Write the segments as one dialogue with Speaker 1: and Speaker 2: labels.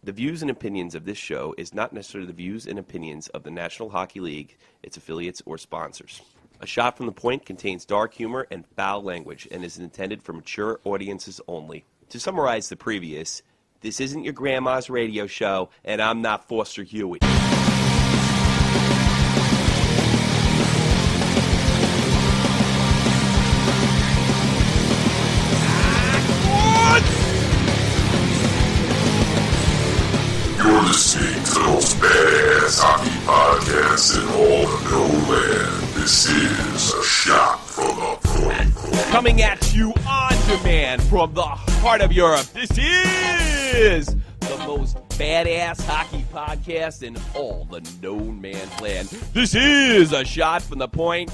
Speaker 1: The views and opinions of this show is not necessarily the views and opinions of the National Hockey League, its affiliates, or sponsors. A Shot from the Point contains dark humor and foul language and is intended for mature audiences only. To summarize the previous, this isn't your grandma's radio show, and I'm not Foster Hewitt.
Speaker 2: You're listening to the most badass hockey podcast in all of no land. This is A Shot from the Point.
Speaker 1: Coming at you on demand from the heart of Europe, this is the most badass hockey podcast in all the known man's land. This is A Shot from the Point.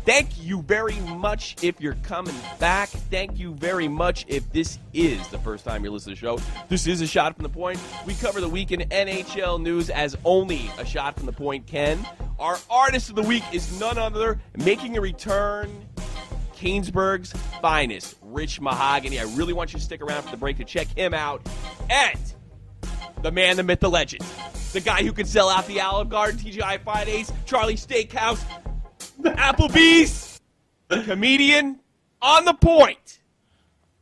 Speaker 1: Thank you very much if you're coming back. Thank you very much if this is the first time you're listening to the show. This is A Shot from the Point. We cover the week in NHL news as only A Shot from the Point can. Our artist of the week is none other, making a return, Canesburg's finest, Rich Mahogany. I really want you to stick around for the break to check him out. And the man, the myth, the legend, the guy who could sell out the Olive Garden, TGI Fridays, Charlie Steakhouse, Applebee's, comedian on the point,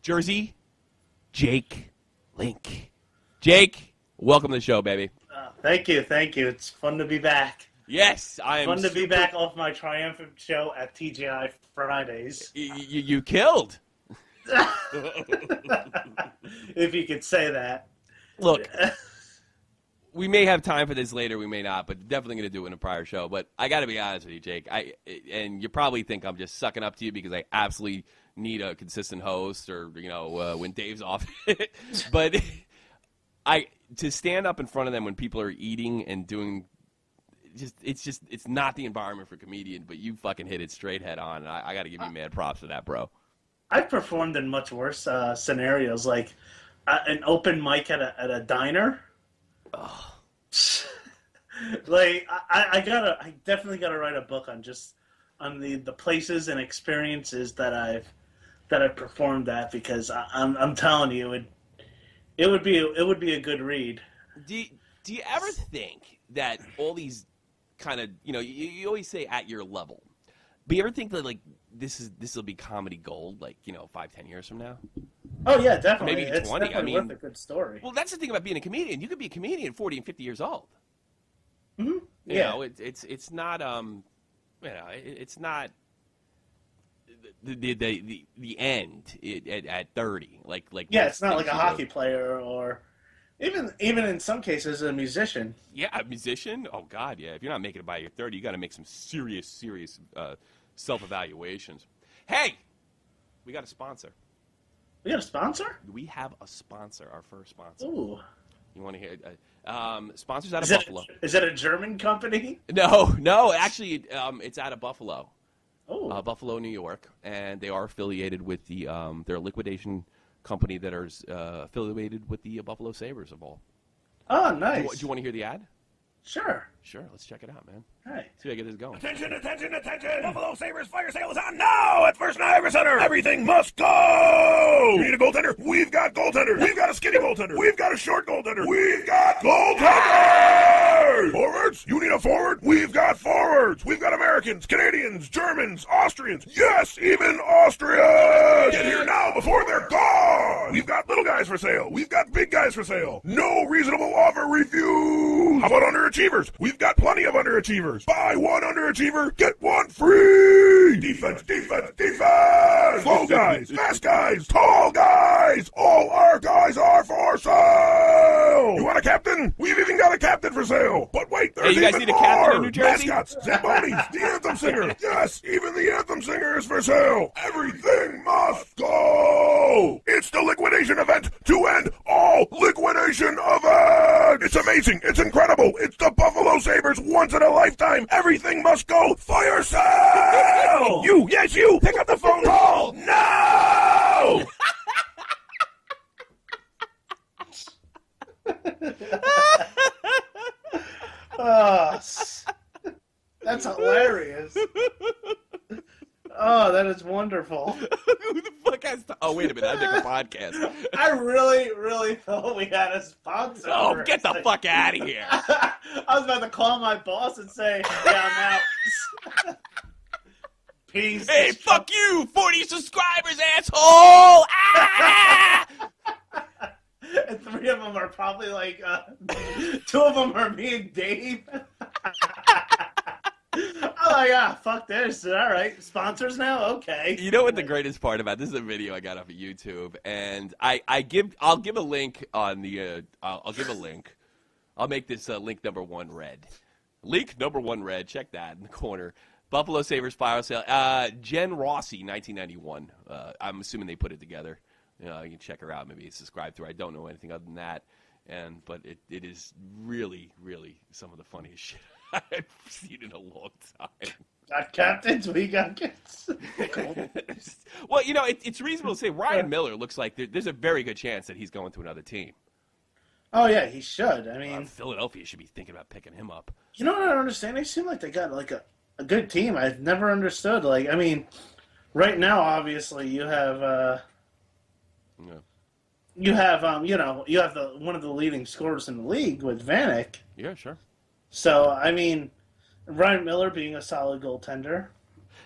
Speaker 1: Jersey, Jake Link. Jake, welcome to the show, baby.
Speaker 3: Thank you. It's fun to be back.
Speaker 1: Yes, I am.
Speaker 3: Fun to be back off my triumphant show at TGI Fridays.
Speaker 1: You killed.
Speaker 3: If you could say that.
Speaker 1: Look, we may have time for this later, we may not, but definitely going to do it in a prior show. But I got to be honest with you, Jake. And you probably think I'm just sucking up to you because I absolutely need a consistent host, or when Dave's off. But to stand up in front of them when people are eating and doing, it's not the environment for a comedian. But you fucking hit it straight head on, and I got to give you mad props for that, bro.
Speaker 3: I've performed in much worse scenarios, like an open mic at a diner. Oh. Like I definitely gotta write a book on the places and experiences that I've performed at, because I'm telling you it would be a good read.
Speaker 1: Do you ever think that all these kind of you always say at your level, but you ever think that like this will be comedy gold, like 5-10 years from now?
Speaker 3: Oh yeah, definitely.
Speaker 1: Maybe
Speaker 3: it's
Speaker 1: 20.
Speaker 3: Definitely worth a good story.
Speaker 1: Well, that's the thing about being a comedian. You could be a comedian 40 and 50 years old.
Speaker 3: Mm-hmm. Yeah.
Speaker 1: It's not it's not the end at 30. Like
Speaker 3: yeah, it's not like a hockey player, or even in some cases a musician.
Speaker 1: Yeah, a musician. Oh God, yeah. If you're not making it by your 30, you got to make some serious self-evaluations. Hey, we got a sponsor.
Speaker 3: We got a sponsor?
Speaker 1: We have a sponsor, our first sponsor.
Speaker 3: Ooh.
Speaker 1: You want to hear sponsors out of Buffalo.
Speaker 3: Is it a German company?
Speaker 1: No. Actually, it's out of Buffalo.
Speaker 3: Oh.
Speaker 1: Buffalo, New York. And they are affiliated with they're a liquidation company that is affiliated with the Buffalo Sabres of all.
Speaker 3: Oh, nice.
Speaker 1: Do you want to hear the ad?
Speaker 3: Sure.
Speaker 1: Let's check it out, man.
Speaker 3: Hey.
Speaker 1: See if I get this going.
Speaker 4: Attention! Buffalo Sabres fire sale is on now at First Niagara Center. Everything must go! You need a goaltender? We've got goaltenders. We've got a skinny goaltender. We've got a short goaltender. We've got goaltenders! Forwards? You need a forward? We've got forwards. We've got Americans, Canadians, Germans, Austrians. Yes, even Austrians! Get here now before they're gone! We've got little guys for sale. We've got big guys for sale. No reasonable offer refused. How about underachievers? We've got plenty of underachievers. Buy one underachiever, get one free. Defense. Slow guys, fast guys, tall guys. All our guys are for sale. You want a captain? We've even got a captain for sale. But wait, there's
Speaker 1: you guys
Speaker 4: even
Speaker 1: need a captain
Speaker 4: more.
Speaker 1: in New Jersey?
Speaker 4: Mascots, Zambonis, the anthem singer. Yes, even the anthem singer is for sale. Everything must go. It's the liquidation event to end all liquidation events. It's amazing. It's incredible. It's the Buffalo Sabres once in a lifetime. Everything must go. Fire sale! You, pick up the phone call now!
Speaker 3: That's hilarious. Oh, that is wonderful.
Speaker 1: Who the fuck Oh, wait a minute. I make a podcast.
Speaker 3: I really, really thought we had a sponsor.
Speaker 1: Oh, get the fuck out of here.
Speaker 3: I was about to call my boss and say, yeah, I'm out. Peace.
Speaker 1: Hey, fuck you, 40 subscribers, asshole! Ah!
Speaker 3: And 3 of them are probably like, 2 of them are me and Dave. I'm like, fuck this. All right, sponsors now? Okay.
Speaker 1: You know what the greatest part about this is a video I got off of YouTube, and I'll give a link on the I'll give a link. I'll make this link number 1 red. Link number 1 red. Check that in the corner. Buffalo Sabres fire sale. Jen Rossi, 1991. I'm assuming they put it together. You can check her out. Maybe subscribe to her. I don't know anything other than that. But it is really, really some of the funniest shit I've seen in a long time.
Speaker 3: Got captains, we got kids.
Speaker 1: Well, it's reasonable to say Ryan Miller looks like there's a very good chance that he's going to another team.
Speaker 3: Oh, yeah, he should. I mean,
Speaker 1: Philadelphia should be thinking about picking him up.
Speaker 3: You know what I don't understand? They seem like they got like a good team. I've never understood. Like, I mean, right now, obviously, you have you have one of the leading scorers in the league with Vanek.
Speaker 1: Yeah, sure.
Speaker 3: So, I mean, Ryan Miller being a solid goaltender.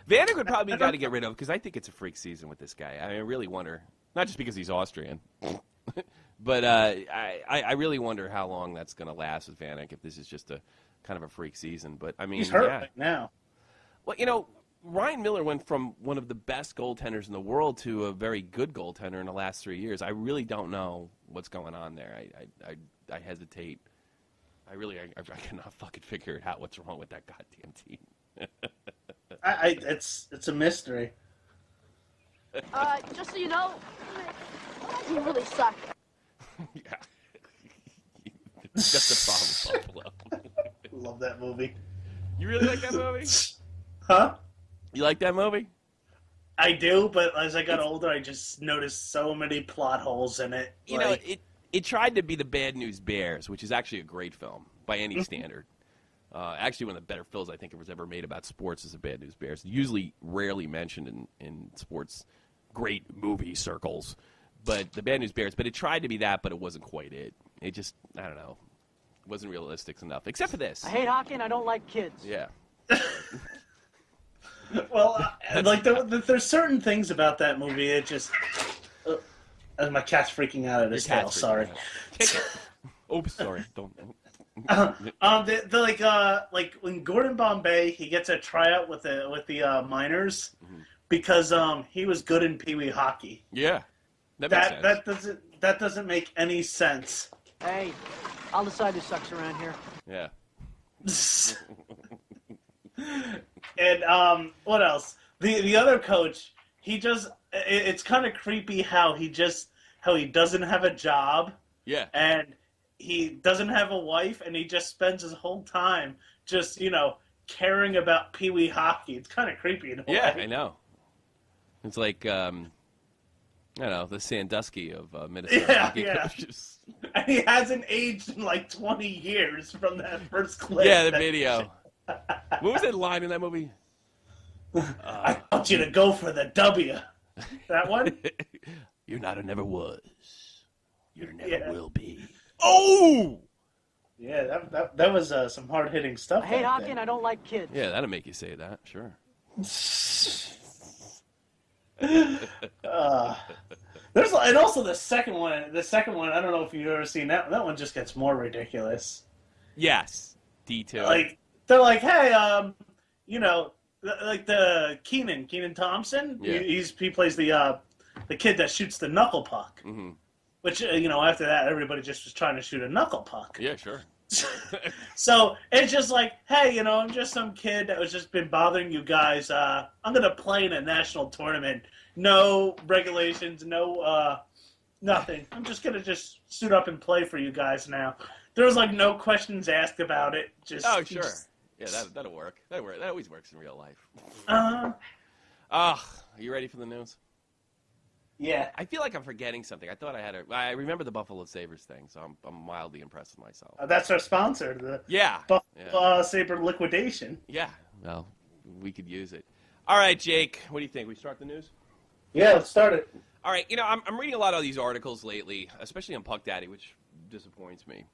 Speaker 1: Vanek would probably be the guy to get rid of because I think it's a freak season with this guy. I mean, I really wonder, not just because he's Austrian, but I really wonder how long that's going to last with Vanek if this is just a kind of a freak season. But, I mean,
Speaker 3: he's hurt right now.
Speaker 1: Well, Ryan Miller went from one of the best goaltenders in the world to a very good goaltender in the last 3 years. I really don't know what's going on there. I hesitate. I cannot fucking figure it out what's wrong with that goddamn team.
Speaker 3: It's a mystery.
Speaker 5: Just so you know, you really suck.
Speaker 1: Yeah. That's the problem, Buffalo.
Speaker 3: Love that movie.
Speaker 1: You really like that movie?
Speaker 3: Huh?
Speaker 1: You like that movie?
Speaker 3: I do, but as I got older, I just noticed so many plot holes in it.
Speaker 1: It tried to be the Bad News Bears, which is actually a great film by any standard. Actually, one of the better films I think it was ever made about sports is the Bad News Bears. Usually rarely mentioned in sports great movie circles. But the Bad News Bears, but it tried to be that, but it wasn't quite it. It just, I don't know, wasn't realistic enough, except for this.
Speaker 5: I hate hockey and I don't like kids.
Speaker 1: Yeah.
Speaker 3: Well, there's certain things about that movie. It just, my cat's freaking out at his tail. Sorry.
Speaker 1: Oops, sorry. Don't.
Speaker 3: Like when Gordon Bombay he gets a tryout with the minors because he was good in Pee Wee hockey.
Speaker 1: Yeah, that makes sense.
Speaker 3: That doesn't make any sense.
Speaker 5: Hey, I'll decide who sucks around here.
Speaker 1: Yeah.
Speaker 3: And what else? The other coach, it's kind of creepy how he doesn't have a job.
Speaker 1: Yeah.
Speaker 3: And he doesn't have a wife, and he just spends his whole time just, caring about Pee Wee hockey. It's kind of creepy in a way.
Speaker 1: Yeah, I know. It's like, I don't know, the Sandusky of Minnesota hockey coaches.
Speaker 3: And he hasn't aged in like 20 years from that first clip.
Speaker 1: Yeah, the video. What was that line in that movie?
Speaker 3: I want you to go for the W. That one?
Speaker 1: You're not or never was. You never will be. Oh!
Speaker 3: Yeah, that was some hard-hitting stuff.
Speaker 5: I hate hockey and I don't like kids.
Speaker 1: Yeah, that'll make you say that, sure.
Speaker 3: And also the second one. I don't know if you've ever seen that. That one just gets more ridiculous.
Speaker 1: Yes, D2.
Speaker 3: Like they're like, hey, like the Keenan Thompson.
Speaker 1: Yeah.
Speaker 3: He plays the kid that shoots the knuckle puck.
Speaker 1: Mm-hmm.
Speaker 3: Which after that, everybody just was trying to shoot a knuckle puck.
Speaker 1: Yeah, sure.
Speaker 3: So it's just like, hey, I'm just some kid that was just been bothering you guys. I'm gonna play in a national tournament. No regulations, no nothing. I'm just gonna suit up and play for you guys now. There was like no questions asked about it.
Speaker 1: Sure. Yeah, that'll work. That always works in real life. Are you ready for the news?
Speaker 3: Yeah.
Speaker 1: I feel like I'm forgetting something. I thought I remember the Buffalo Sabres thing, so I'm mildly impressed with myself.
Speaker 3: That's our sponsor, the Buffalo Sabre liquidation.
Speaker 1: Yeah. Well, we could use it. All right, Jake. What do you think? We start the news?
Speaker 3: Yeah, let's start it.
Speaker 1: All right, I'm reading a lot of these articles lately, especially on Puck Daddy, which disappoints me.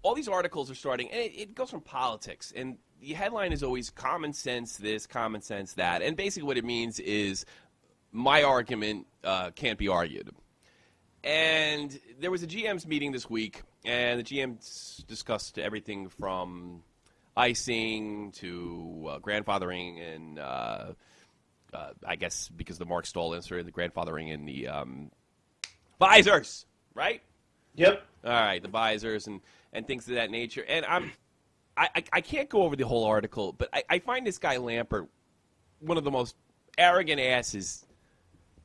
Speaker 1: All these articles are starting, and it goes from politics, and the headline is always common sense this, common sense that, and basically what it means is my argument can't be argued. And there was a GM's meeting this week, and the GMs discussed everything from icing to grandfathering and I guess because the Mark Stahl insert, the grandfathering in the visors, right?
Speaker 3: Yep.
Speaker 1: All right, the visors and things of that nature. And I can't go over the whole article, but I find this guy Lampert one of the most arrogant asses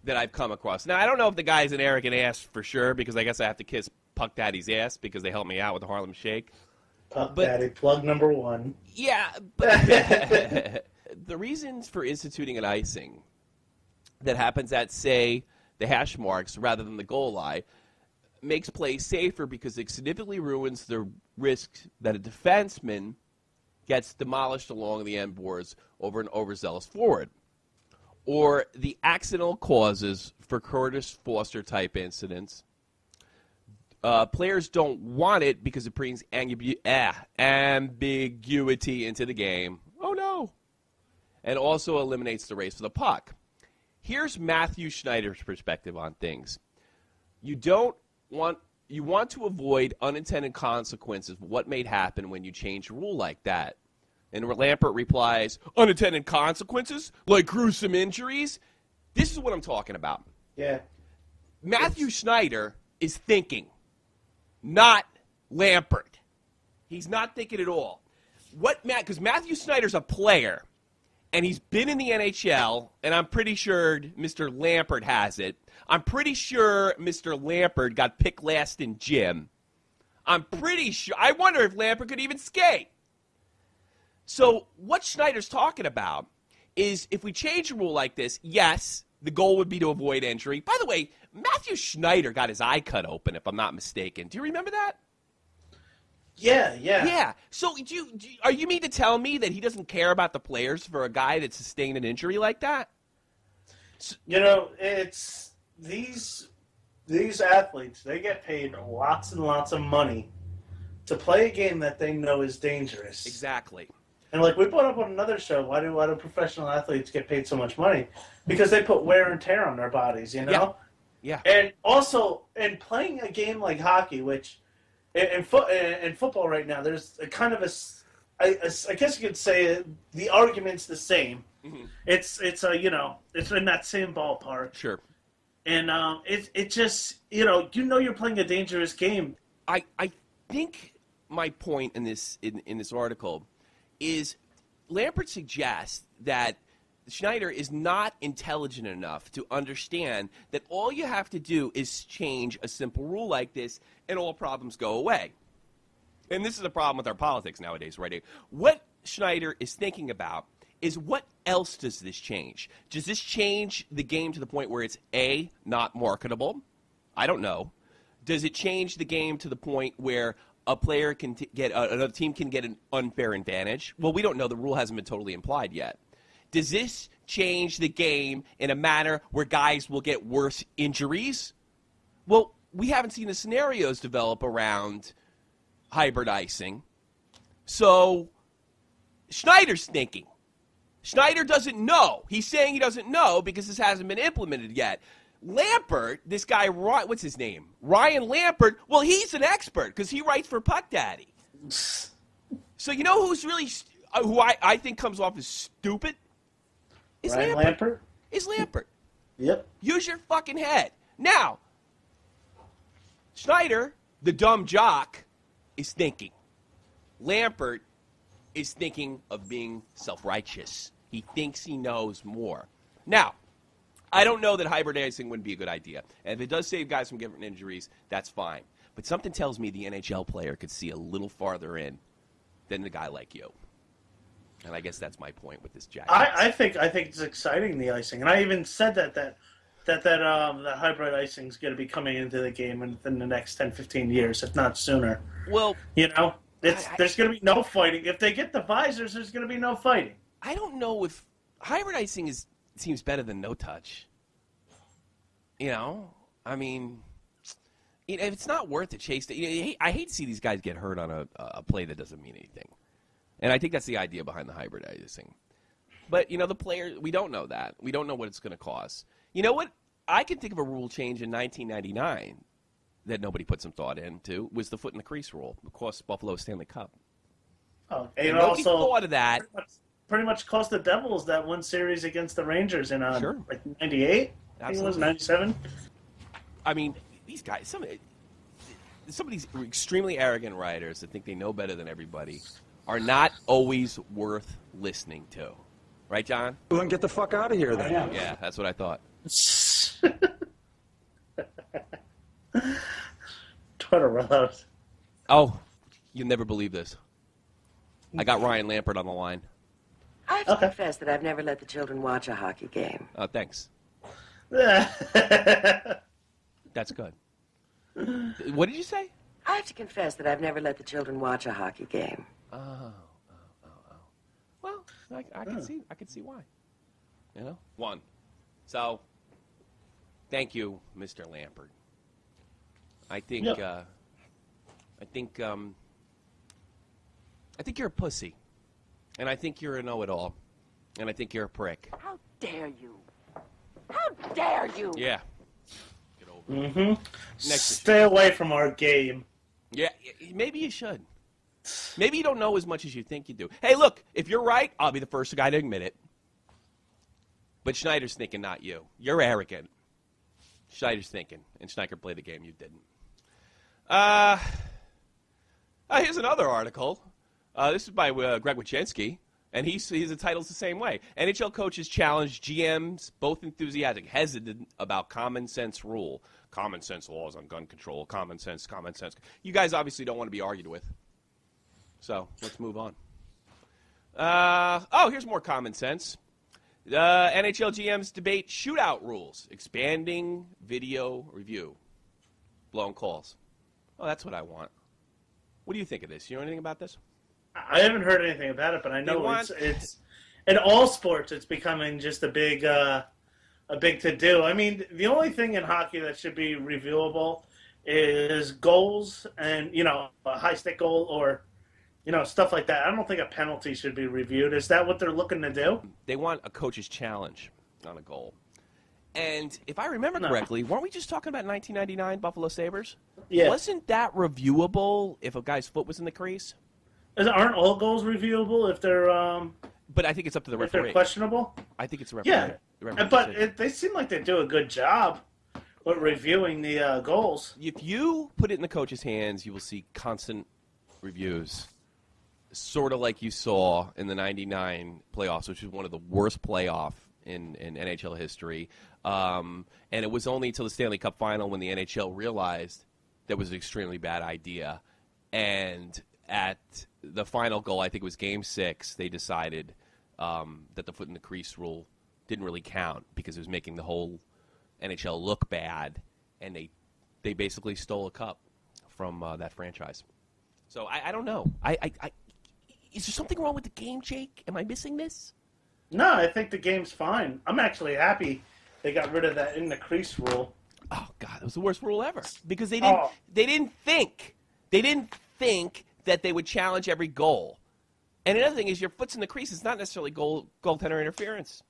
Speaker 1: that I've come across. Now, I don't know if the guy's an arrogant ass for sure, because I guess I have to kiss Puck Daddy's ass because they helped me out with the Harlem Shake.
Speaker 3: Puck Daddy, plug number one.
Speaker 1: Yeah, but the reasons for instituting an icing that happens at, say, the hash marks rather than the goal line makes play safer because it significantly ruins the risk that a defenseman gets demolished along the end boards over an overzealous forward, or the accidental causes for Curtis Foster-type incidents. Players don't want it because it brings ambiguity into the game. Oh, no. And also eliminates the race for the puck. Here's Matthew Schneider's perspective on things. You want to avoid unintended consequences of what may happen when you change a rule like that. And Lampert replies, unintended consequences? Like gruesome injuries? This is what I'm talking about.
Speaker 3: Yeah.
Speaker 1: Matthew Schneider is thinking, not Lampert. He's not thinking at all. Because Matthew Schneider's a player, and he's been in the NHL, and I'm pretty sure Mr. Lampert has it. I'm pretty sure Mr. Lampert got picked last in gym. I'm pretty sure. I wonder if Lampert could even skate. So what Schneider's talking about is if we change a rule like this, yes, the goal would be to avoid injury. By the way, Matthew Schneider got his eye cut open, if I'm not mistaken. Do you remember that?
Speaker 3: Yeah.
Speaker 1: Yeah. So are you mean to tell me that he doesn't care about the players for a guy that sustained an injury like that?
Speaker 3: It's these athletes, they get paid lots and lots of money to play a game that they know is dangerous.
Speaker 1: Exactly.
Speaker 3: And like we brought up on another show, why do professional athletes get paid so much money? Because they put wear and tear on their bodies,
Speaker 1: Yeah.
Speaker 3: And also, in playing a game like hockey, which in football right now, there's a kind of I guess you could say the argument's the same. Mm-hmm. It's in that same ballpark.
Speaker 1: Sure.
Speaker 3: And it just you're playing a dangerous game.
Speaker 1: I think my point in this article is Lampert suggests that Schneider is not intelligent enough to understand that all you have to do is change a simple rule like this and all problems go away. And this is a problem with our politics nowadays, right? What Schneider is thinking about is what else does this change? Does this change the game to the point where it's A, not marketable? I don't know. Does it change the game to the point where a player can another team can get an unfair advantage? Well, we don't know. The rule hasn't been totally implied yet. Does this change the game in a manner where guys will get worse injuries? Well, we haven't seen the scenarios develop around hybrid icing. So Schneider's thinking. Schneider doesn't know. He's saying he doesn't know because this hasn't been implemented yet. Lampert, this guy, what's his name? Ryan Lampert, well, he's an expert because he writes for Puck Daddy. So you know who's really, who I think comes off as stupid? Is
Speaker 3: Ryan Lampert?
Speaker 1: Is Lampert.
Speaker 3: Yep.
Speaker 1: Use your fucking head. Now, Schneider, the dumb jock, is thinking. Lampert is thinking of being self-righteous. He thinks he knows more. Now, I don't know that hybrid icing wouldn't be a good idea. And if it does save guys from getting injuries, that's fine. But something tells me the NHL player could see a little farther in than the guy like you. And I guess that's my point with this jacket.
Speaker 3: I think it's exciting, the icing. And I even said that hybrid icing is going to be coming into the game within the next 10, 15 years, if not sooner.
Speaker 1: Well,
Speaker 3: there's going to be no fighting. If they get the visors, there's going to be no fighting.
Speaker 1: I don't know if hybrid icing seems better than no touch. I mean, if it's not worth it, chase it. I hate to see these guys get hurt on a play that doesn't mean anything. And I think that's the idea behind the hybridizing. But, the player, we don't know that. We don't know what it's going to cost. You know what? I can think of a rule change in 1999 that nobody put some thought into, was the foot in the crease rule. It cost Buffalo Stanley Cup.
Speaker 3: Oh,
Speaker 1: and nobody thought of that.
Speaker 3: Pretty much cost the Devils that one series against the Rangers in like 98? I think it was 97.
Speaker 1: I mean, these guys, some of these extremely arrogant writers that think they know better than everybody are not always worth listening to. Right, John?
Speaker 6: Well, then get the fuck out of here, then.
Speaker 1: Yeah, that's what I thought.
Speaker 3: Twitter reload.
Speaker 1: Oh, you'll never believe this. I got Ryan Lampert on the line.
Speaker 7: I have to confess that I've never let the children watch a hockey game.
Speaker 1: Oh, thanks. That's good. What did you say?
Speaker 7: I have to confess that I've never let the children watch a hockey game.
Speaker 1: Oh. Well, I can see why. One. So, thank you, Mr. Lampert. I think you're a pussy, and I think you're a know-it-all, and I think you're a prick.
Speaker 7: How dare you? How dare you?
Speaker 1: Yeah. Get over it.
Speaker 3: Mm-hmm. Stay away from our game.
Speaker 1: Yeah, maybe you should. Maybe you don't know as much as you think you do. Hey, look, if you're right, I'll be the first guy to admit it. But Schneider's thinking, not you. You're arrogant. Schneider's thinking, and Schneider played the game, you didn't. Here's another article. This is by Greg Wyshynski, and his title's the same way. NHL coaches challenge GMs, both enthusiastic, hesitant about common sense rule. Common sense laws on gun control. Common sense. You guys obviously don't want to be argued with. So let's move on. Here's more common sense. NHL GMs debate shootout rules, expanding video review, blown calls. Oh, that's what I want. What do you think of this? You know anything about this?
Speaker 3: I haven't heard anything about it, but I know it's in all sports. It's becoming just a big to-do. I mean, the only thing in hockey that should be reviewable is goals and a high-stick goal or stuff like that. I don't think a penalty should be reviewed. Is that what they're looking to do?
Speaker 1: They want a coach's challenge on a goal. And if I remember correctly, weren't we just talking about 1999 Buffalo Sabres?
Speaker 3: Yeah.
Speaker 1: Wasn't that reviewable if a guy's foot was in the crease?
Speaker 3: Aren't all goals reviewable if they're
Speaker 1: But I think it's up to the referee.
Speaker 3: If they're questionable?
Speaker 1: I think it's the referee.
Speaker 3: Yeah, but they seem like they do a good job with reviewing the goals.
Speaker 1: If you put it in the coach's hands, you will see constant reviews. Sort of like you saw in the 99 playoffs, which was one of the worst playoff in NHL history. And it was only until the Stanley Cup final when the NHL realized that was an extremely bad idea. And at the final goal, I think it was Game 6, they decided that the foot in the crease rule didn't really count because it was making the whole NHL look bad. And they basically stole a cup from that franchise. So I don't know. Is there something wrong with the game, Jake? Am I missing this?
Speaker 3: No, I think the game's fine. I'm actually happy they got rid of that in the crease rule.
Speaker 1: Oh God, it was the worst rule ever because they didn't think that they would challenge every goal. And another thing is your foot's in the crease. It's not necessarily goaltender interference.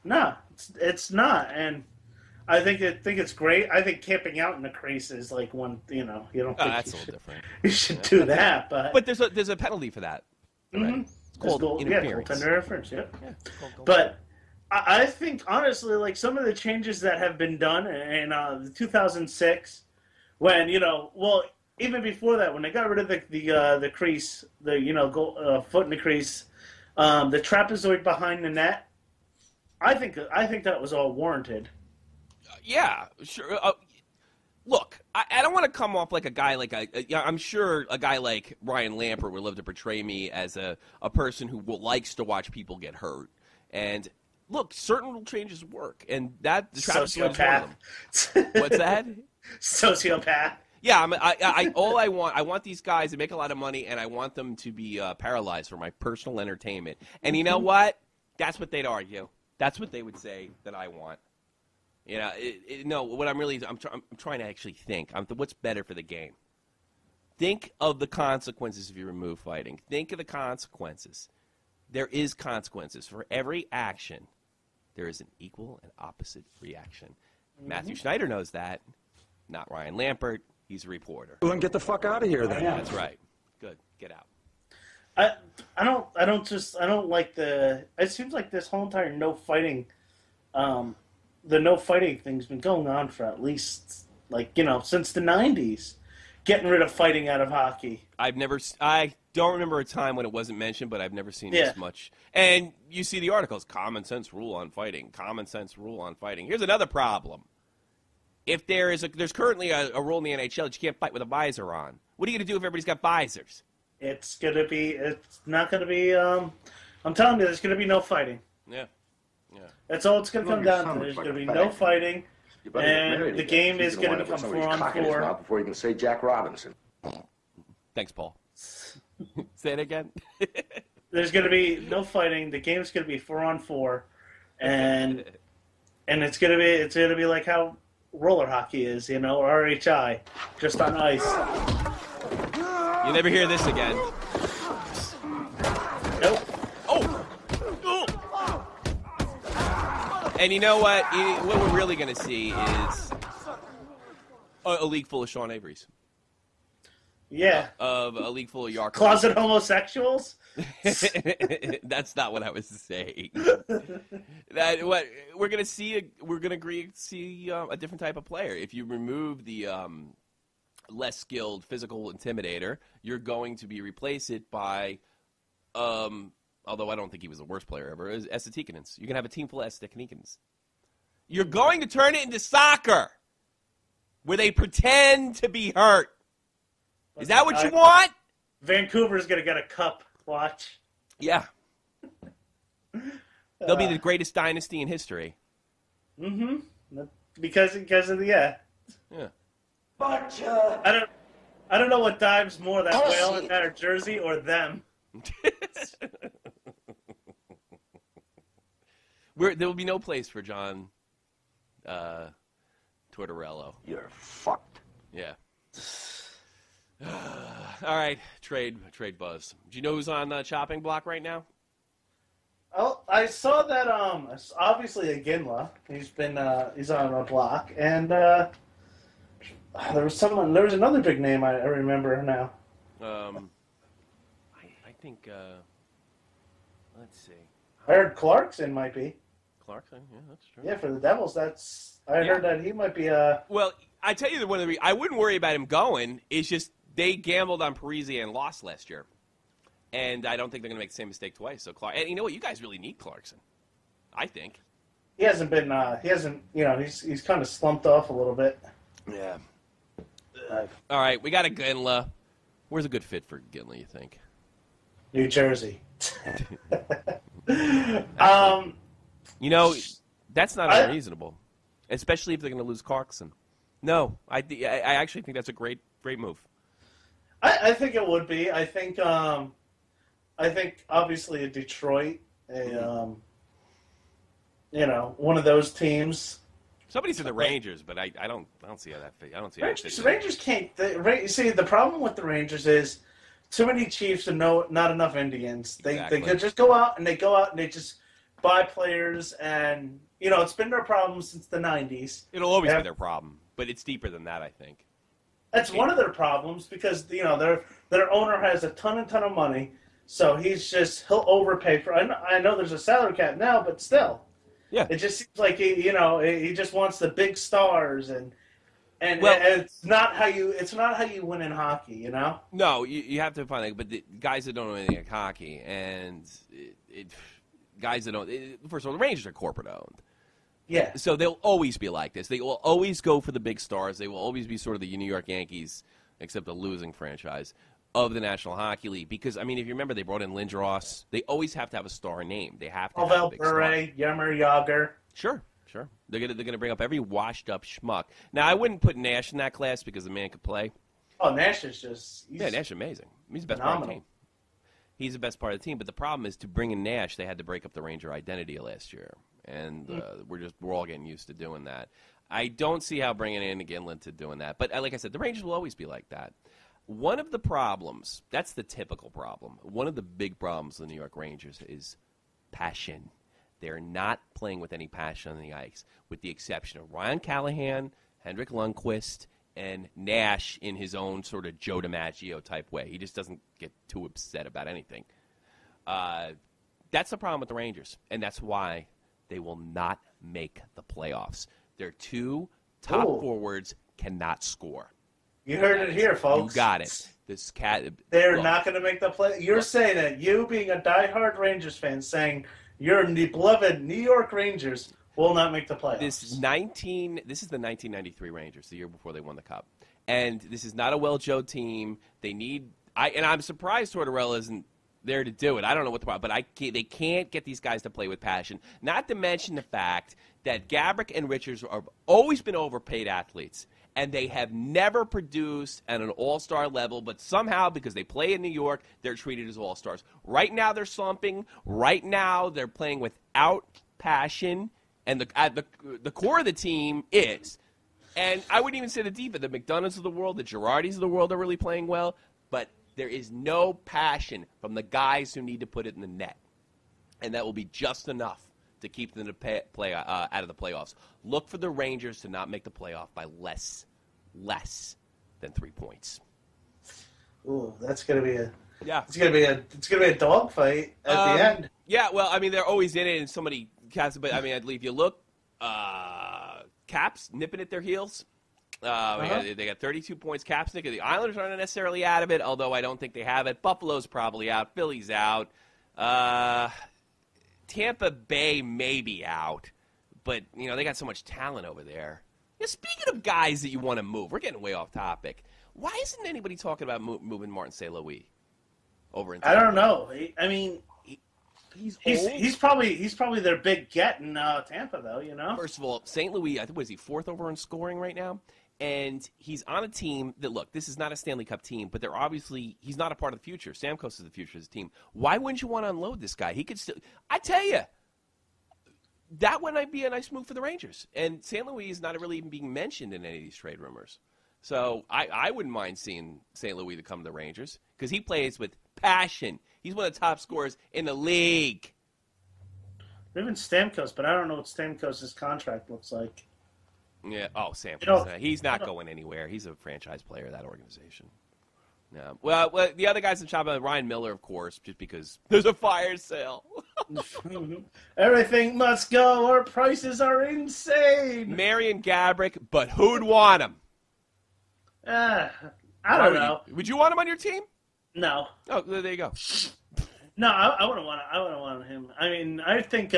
Speaker 3: No, it's not. And I think it's great. I think camping out in the crease is like one. You don't. Think
Speaker 1: that's a little different.
Speaker 3: You should do that, but
Speaker 1: there's a penalty for that. Right?
Speaker 3: Mm-hmm.
Speaker 1: It's called interference.
Speaker 3: Goaltender interference. Yeah. But I think honestly, like some of the changes that have been done in 2006, when even before that, when they got rid of the crease, foot in the crease, the trapezoid behind the net, I think that was all warranted.
Speaker 1: Yeah, sure. Look, I don't want to come off like a guy I'm sure a guy like Ryan Lampert would love to portray me as a person who likes to watch people get hurt. And look, certain rule changes work, and that the trapezoid is one of them. What's that?
Speaker 3: Sociopath.
Speaker 1: Yeah, I want these guys to make a lot of money, and I want them to be paralyzed for my personal entertainment. And you know what? That's what they'd argue. That's what they would say that I want. You know, no. What I'm trying to actually think. What's better for the game? Think of the consequences if you remove fighting. Think of the consequences. There is consequences for every action. There is an equal and opposite reaction. Mm-hmm. Matthew Schneider knows that. Not Ryan Lampert. He's a reporter.
Speaker 6: Well, then get the fuck out of here, then.
Speaker 1: Yeah, that's right. Good. Get out.
Speaker 3: I don't like the. It seems like this whole entire no fighting, the no fighting thing's been going on for at least since the '90s, getting rid of fighting out of hockey.
Speaker 1: I don't remember a time when it wasn't mentioned, but I've never seen this much. And you see the articles: common sense rule on fighting. Common sense rule on fighting. Here's another problem. If there's currently a rule in the NHL that you can't fight with a visor on, what are you going to do if everybody's got visors?
Speaker 3: It's not gonna be. I'm telling you, there's gonna be no fighting.
Speaker 1: Yeah.
Speaker 3: That's all it's gonna come down to. There's gonna be no fighting, and the game is gonna become 4-on-4.
Speaker 6: Before you can say Jack Robinson.
Speaker 1: Thanks, Paul. Say it again.
Speaker 3: There's gonna be no fighting. The game's gonna be 4-on-4, and it's gonna be like how roller hockey is, or RHI, just on ice.
Speaker 1: You never hear this again.
Speaker 3: Nope.
Speaker 1: Oh! And you know what? What we're really going to see is a league full of Sean Averys.
Speaker 3: Yeah.
Speaker 1: Of a league full of Yark.
Speaker 3: Closet homosexuals?
Speaker 1: That's not what I was saying. What we're going to see, we're going to see a different type of player. If you remove the less skilled physical intimidator, you're going to be replace it by, although I don't think he was the worst player ever, is Estetekinens. You're going to have a team full of Estetekinens. You're going to turn it into soccer, where they pretend to be hurt. Is that what you want?
Speaker 3: Vancouver's going to get a cup. Watch.
Speaker 1: Yeah. They'll be the greatest dynasty in history.
Speaker 3: Mm-hmm. Because of the, yeah.
Speaker 6: But,
Speaker 3: I don't know what dives more, that whale in that jersey or them.
Speaker 1: There will be no place for John Tortorello.
Speaker 6: you're fucked.
Speaker 1: Yeah. All right, trade buzz. Do you know who's on the chopping block right now?
Speaker 3: Oh, I saw that. Obviously Iginla. He's on a block, and there was another big name I remember now.
Speaker 1: I think. Let's see.
Speaker 3: I heard Clarkson might be.
Speaker 1: Clarkson, yeah, that's true.
Speaker 3: Yeah, for the Devils, I heard that he might be.
Speaker 1: Well, I tell you, one of the I wouldn't worry about him going. It's just they gambled on Parise and lost last year, and I don't think they're going to make the same mistake twice. So and you know what? You guys really need Clarkson. I think.
Speaker 3: He hasn't been. He's kind of slumped off a little bit.
Speaker 1: Yeah. All right, we got a Ginla. Where's a good fit for Ginla, you think?
Speaker 3: New Jersey.
Speaker 1: That's not unreasonable, especially if they're going to lose Clarkson. No, I actually think that's a great move.
Speaker 3: I think it would be. I think obviously a Detroit, one of those teams.
Speaker 1: Somebody said the Rangers, but I don't see how that fits. I don't see how that fits.
Speaker 3: Rangers can't. See, the problem with the Rangers is too many Chiefs and not enough Indians. They could just go out and they just buy players, and it's been their problem since the '90s.
Speaker 1: It'll always be their problem, but it's deeper than that, I think.
Speaker 3: That's one of their problems because their owner has a ton of money, so he'll overpay for. I know there's a salary cap now, but still.
Speaker 1: Yeah.
Speaker 3: It just seems like he just wants the big stars and it's not how you win in hockey,
Speaker 1: No, you have to find but the guys that don't know anything like hockey and guys that don't first of all the Rangers are corporate owned.
Speaker 3: Yeah.
Speaker 1: So they'll always be like this. They will always go for the big stars. They will always be sort of the New York Yankees, except a losing franchise, of the National Hockey League. Because, I mean, if you remember, they brought in Lindros. They always have to have a star name. They have to have a big star.
Speaker 3: Jaromir Jagr.
Speaker 1: Sure. They're gonna bring up every washed-up schmuck. Now, I wouldn't put Nash in that class because the man could play.
Speaker 3: Oh, Nash is just...
Speaker 1: Nash is amazing. He's the best part of the team. He's the best part of the team. But the problem is to bring in Nash, they had to break up the Ranger identity last year. and we're all getting used to doing that. I don't see how bringing in Ginland to doing that. But like I said, the Rangers will always be like that. One of the problems, that's the typical problem, one of the big problems of the New York Rangers is passion. They're not playing with any passion on the ice, with the exception of Ryan Callahan, Henrik Lundqvist, and Nash in his own sort of Joe DiMaggio type way. He just doesn't get too upset about anything. That's the problem with the Rangers, and that's why they will not make the playoffs. Their two top forwards cannot score.
Speaker 3: You heard it here, folks.
Speaker 1: You got it.
Speaker 3: They're not going to make the play. You're saying it. You being a diehard Rangers fan, saying your beloved New York Rangers will not make the playoffs.
Speaker 1: This is the 1993 Rangers, the year before they won the Cup, and this is not a well-joked team. They need. I'm surprised Tortorella isn't there to do it. I don't know what the problem, but they can't get these guys to play with passion. Not to mention the fact that Gaborik and Richards have always been overpaid athletes, and they have never produced at an all-star level, but somehow, because they play in New York, they're treated as all-stars. Right now they're slumping. Right now they're playing without passion, and the core of the team is. And I wouldn't even say the defense, the McDonoughs of the world, the Girardis of the world are really playing well, but there is no passion from the guys who need to put it in the net. And that will be just enough to keep them out of the playoffs. Look for the Rangers to not make the playoff by less than 3 points.
Speaker 3: Ooh, that's gonna be It's gonna be a dogfight at the end.
Speaker 1: Yeah, well, I mean, they're always in it, and somebody casts. But I mean, if you look, Caps nipping at their heels. They got 32 points. Caps nipping. The Islanders aren't necessarily out of it, although I don't think they have it. Buffalo's probably out. Philly's out. Tampa Bay may be out, but they got so much talent over there. Speaking of guys that you want to move, we're getting way off topic. Why isn't anybody talking about moving Martin St. Louis over in Tampa?
Speaker 3: I don't know. I mean,
Speaker 1: he's old.
Speaker 3: He's probably their big get in Tampa, though.
Speaker 1: First of all, St. Louis, I think, was he fourth over in scoring right now? And he's on a team that, look, this is not a Stanley Cup team, but he's not a part of the future. Stamkos is the future of the team. Why wouldn't you want to unload this guy? He could still, I tell you, that might be a nice move for the Rangers. And St. Louis is not really even being mentioned in any of these trade rumors. So I wouldn't mind seeing St. Louis to come to the Rangers because he plays with passion. He's one of the top scorers in the league.
Speaker 3: Even Stamkos, but I don't know what Stamkos' contract looks like.
Speaker 1: Yeah. Oh, Stamkos. He's not going anywhere. He's a franchise player of that organization. No. Well, the other guys in the shop, Ryan Miller, of course, just because there's a fire sale.
Speaker 3: Everything must go. Our prices are insane.
Speaker 1: Marian Gaborik, but who'd want him?
Speaker 3: I don't know.
Speaker 1: Would you want him on your team?
Speaker 3: No.
Speaker 1: Oh, there you go.
Speaker 3: No, I wouldn't want him. I mean, I think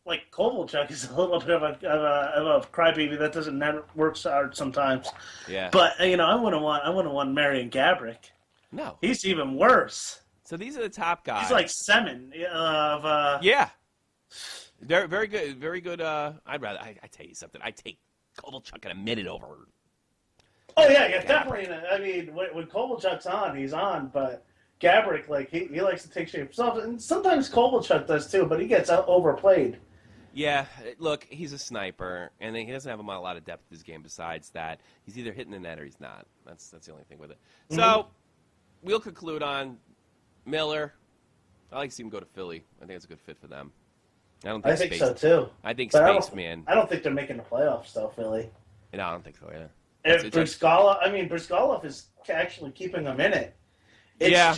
Speaker 3: like Kovalchuk is a little bit of a crybaby that doesn't work so hard sometimes. Yeah. But I wouldn't want Marian Gaborik.
Speaker 1: No.
Speaker 3: He's even worse.
Speaker 1: So these are the top guys.
Speaker 3: He's like Semin of.
Speaker 1: Yeah. They're very good. Very good. I tell you something. I take Kovalchuk in a minute over.
Speaker 3: Oh yeah, definitely. I mean, when Kovalchuk's on, he's on, but. Gaborik, like he likes to take shape himself, and sometimes Kovalchuk does too, but he gets overplayed.
Speaker 1: Yeah, look, he's a sniper, and he doesn't have a lot of depth in his game. Besides that, he's either hitting the net or he's not. That's the only thing with it. Mm-hmm. So we'll conclude on Miller. I like to see him go to Philly. I think it's a good fit for them.
Speaker 3: I think so too.
Speaker 1: I think
Speaker 3: but
Speaker 1: Spaceman.
Speaker 3: I don't think they're making the playoffs though, Philly.
Speaker 1: No, I don't think so either.
Speaker 3: If Brizgalov is actually keeping them in it. It's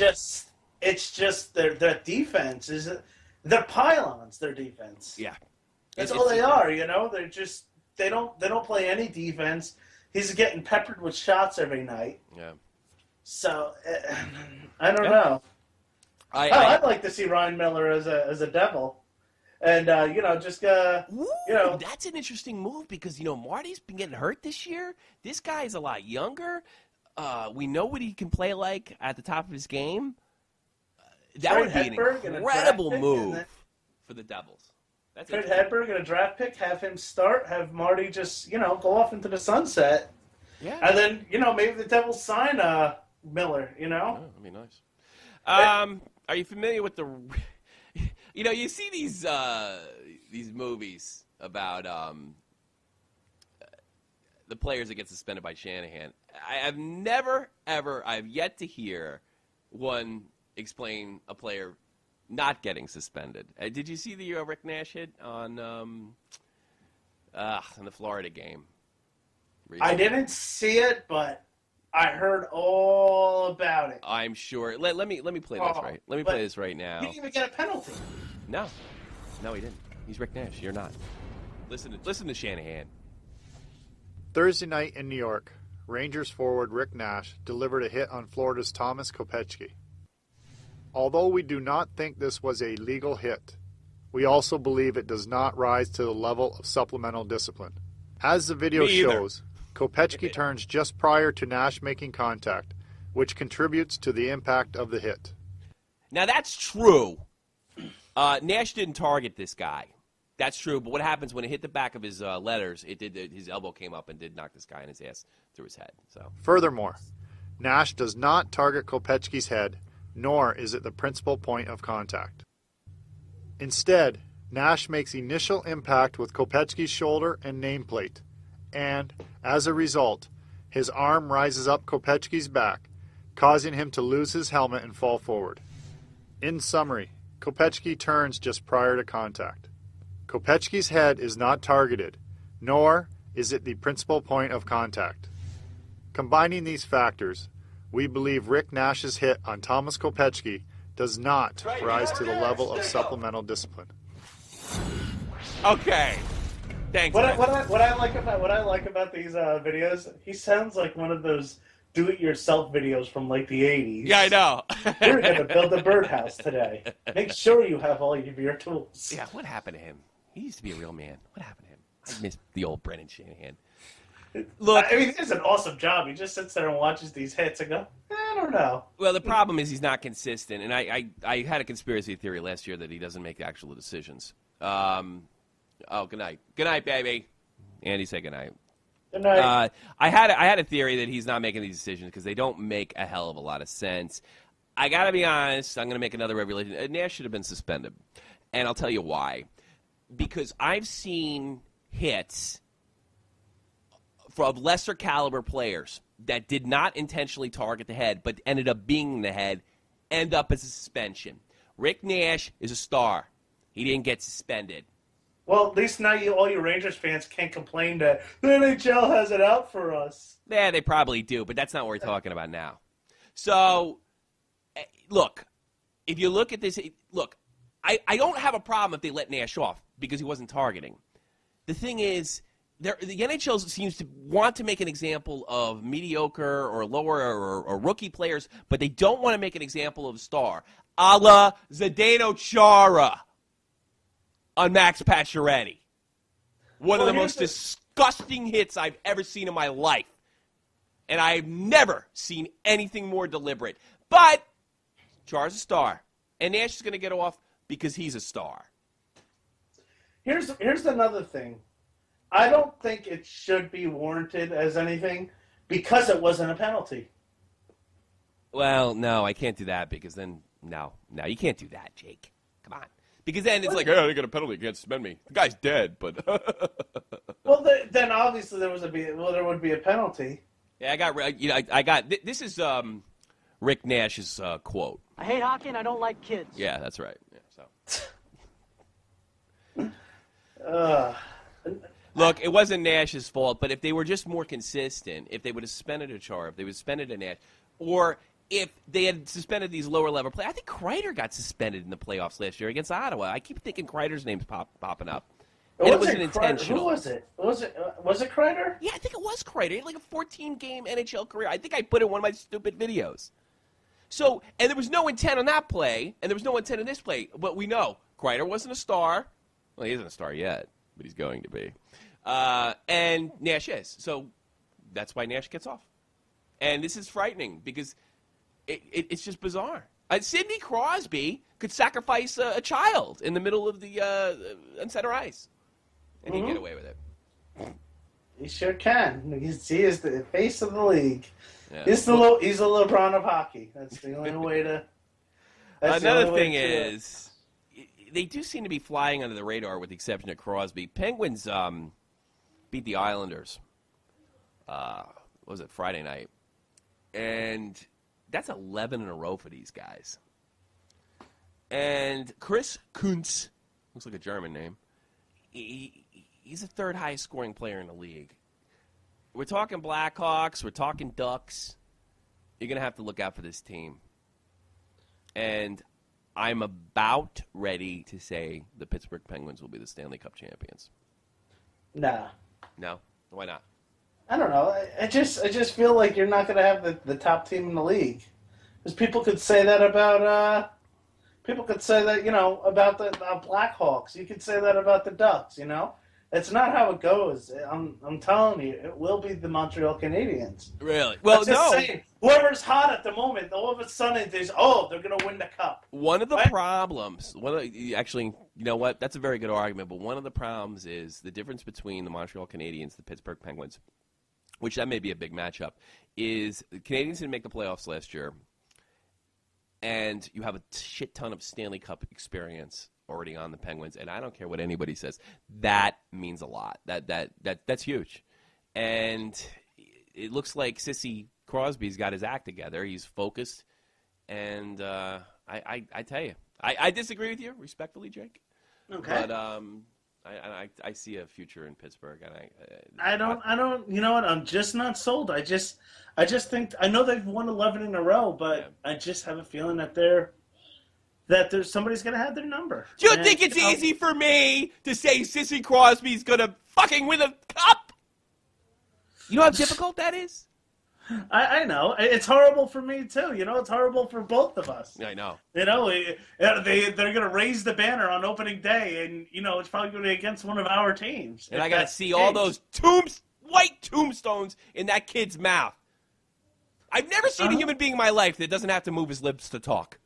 Speaker 3: just their defense they're pylons. Their defense.
Speaker 1: Yeah,
Speaker 3: that's all they are. They don't play any defense. He's getting peppered with shots every night.
Speaker 1: Yeah.
Speaker 3: So I don't know. I'd like to see Ryan Miller as a devil, and that's
Speaker 1: an interesting move because Marty's been getting hurt this year. This guy is a lot younger. We know what he can play like at the top of his game. That would be an incredible move for the Devils.
Speaker 3: Fred Hedberg and a draft pick, have him start, have Marty just, go off into the sunset.
Speaker 1: Yeah.
Speaker 3: And then, maybe the Devils sign Miller,
Speaker 1: Oh, that'd be nice. Are you familiar with the... you see these these movies about the players that get suspended by Shanahan. I've yet to hear one explain a player not getting suspended. Did you see the Rick Nash hit on in the Florida game?
Speaker 3: I didn't see it, but I heard all about it.
Speaker 1: I'm sure. Let me play this right. Let me play this right now.
Speaker 3: He didn't even get a penalty.
Speaker 1: No, he didn't. He's Rick Nash. You're not. Listen to Shanahan.
Speaker 8: Thursday night in New York, Rangers forward Rick Nash delivered a hit on Florida's Thomas Kopecky. Although we do not think this was a legal hit, we also believe it does not rise to the level of supplemental discipline. As the video shows, Kopecky turns just prior to Nash making contact, which contributes to the impact of the hit.
Speaker 1: Now, that's true. Nash didn't target this guy. That's true, but what happens when it hit the back of his letters, his elbow came up and did knock this guy in his ass through his head. So,
Speaker 8: furthermore, Nash does not target Kopechky's head, nor is it the principal point of contact. Instead, Nash makes initial impact with Kopechky's shoulder and nameplate, and, as a result, his arm rises up Kopechky's back, causing him to lose his helmet and fall forward. In summary, Kopecky turns just prior to contact. Kopechky's head is not targeted, nor is it the principal point of contact. Combining these factors, we believe Rick Nash's hit on Thomas Kopecky does not rise to the level of supplemental discipline.
Speaker 1: Okay. Thanks.
Speaker 3: What I like about these videos, he sounds like one of those do-it-yourself videos from like the 80s.
Speaker 1: Yeah, I know.
Speaker 3: We're going to build a birdhouse today. Make sure you have all of your tools.
Speaker 1: Yeah, what happened to him? He used to be a real man. What happened to him? I miss the old Brennan Shanahan. Look,
Speaker 3: I mean, he does an awesome job. He just sits there and watches these hits and go, I don't know.
Speaker 1: Well, the problem is he's not consistent, and I had a conspiracy theory last year that he doesn't make actual decisions. Oh, good night. Good night, baby. Andy, say good night.
Speaker 3: Good night.
Speaker 1: I had a theory that he's not making these decisions because they don't make a hell of a lot of sense. I got to be honest. I'm going to make another revelation. Nash should have been suspended, and I'll tell you why. Because I've seen hits of lesser caliber players that did not intentionally target the head but ended up being the head end up as a suspension. Rick Nash is a star. He didn't get suspended.
Speaker 3: Well, at least now all you Rangers fans can't complain that the NHL has it out for us.
Speaker 1: Yeah, they probably do, but that's not what we're talking about now. So, look, if you look at this, look, I don't have a problem if they let Nash off because he wasn't targeting. The thing is, the NHL seems to want to make an example of mediocre or lower or rookie players, but they don't want to make an example of a star, a la Zdeno Chara on Max Pacioretty. One of the most disgusting hits I've ever seen in my life. And I've never seen anything more deliberate. But Chara's a star. And Nash is going to get off because he's a star.
Speaker 3: Here's another thing. I don't think it should be warranted as anything because it wasn't a penalty.
Speaker 1: Well, no, I can't do that because then, no, you can't do that, Jake. Come on. Because then it's like, oh, they got a penalty, you can't suspend me. The guy's dead, but...
Speaker 3: Well, then obviously there would be a penalty.
Speaker 1: Yeah, this is Rick Nash's quote.
Speaker 5: I hate hockey and I don't like kids.
Speaker 1: Yeah, that's right. Yeah,
Speaker 3: so.
Speaker 1: Look, it wasn't Nash's fault, but if they were just more consistent, if they would have suspended a Char, if they would have suspended a Nash, or if they had suspended these lower-level players. I think Kreider got suspended in the playoffs last year against Ottawa. I keep thinking Kreider's name's popping up. And it wasn't intentional.
Speaker 3: Who was it? Was it Kreider?
Speaker 1: Yeah, I think it was Kreider. He had like a 14-game NHL career. I think I put it in one of my stupid videos. So, and there was no intent on that play, and there was no intent in this play. But we know Kreider wasn't a star. Well, he isn't a star yet, but he's going to be. And Nash is. So that's why Nash gets off. And this is frightening because it's just bizarre. Sidney Crosby could sacrifice a child in the middle of the on center ice, and he'd get away with it.
Speaker 3: He sure can. He is the face of the league.
Speaker 1: Yeah.
Speaker 3: He's the LeBron of hockey. That's the only way to.
Speaker 1: Another thing is, they do seem to be flying under the radar with the exception of Crosby. Penguins beat the Islanders. What was it, Friday night? And that's 11 in a row for these guys. And Chris Kuntz, looks like a German name, he's the third highest scoring player in the league. We're talking Blackhawks. We're talking Ducks. You're going to have to look out for this team. And I'm about ready to say the Pittsburgh Penguins will be the Stanley Cup champions.
Speaker 3: Nah.
Speaker 1: No? Why not?
Speaker 3: I don't know. I just feel like you're not going to have the top team in the league. Because people could say that about about the Blackhawks. You could say that about the Ducks, you know? It's not how it goes. I'm telling you, it will be the Montreal Canadiens.
Speaker 1: Really? Well, no.
Speaker 3: Saying, whoever's hot at the moment, all of a sudden, they're going to win the cup.
Speaker 1: One of the problems, actually, you know what? That's a very good argument, but one of the problems is the difference between the Montreal Canadiens and the Pittsburgh Penguins, which that may be a big matchup, is the Canadiens didn't make the playoffs last year, and you have a shit ton of Stanley Cup experience already on the Penguins, and I don't care what anybody says. That means a lot. That's huge. And it looks like Sissy Crosby's got his act together. He's focused, and I tell you, I disagree with you respectfully, Jake.
Speaker 3: Okay.
Speaker 1: But I see a future in Pittsburgh, and
Speaker 3: I don't. You know what? I'm just not sold. I just think I know they've won 11 in a row, but
Speaker 1: yeah.
Speaker 3: I just have a feeling that there's somebody's gonna have their number.
Speaker 1: Do you think it's easy for me to say Sissy Crosby's gonna fucking win a cup? You know how difficult that is?
Speaker 3: I know. It's horrible for me, too. You know, it's horrible for both of us.
Speaker 1: I know.
Speaker 3: You know, they're going to raise the banner on opening day, and, you know, it's probably going to be against one of our teams.
Speaker 1: And I got to see all those white tombstones in that kid's mouth. I've never seen a human being in my life that doesn't have to move his lips to talk.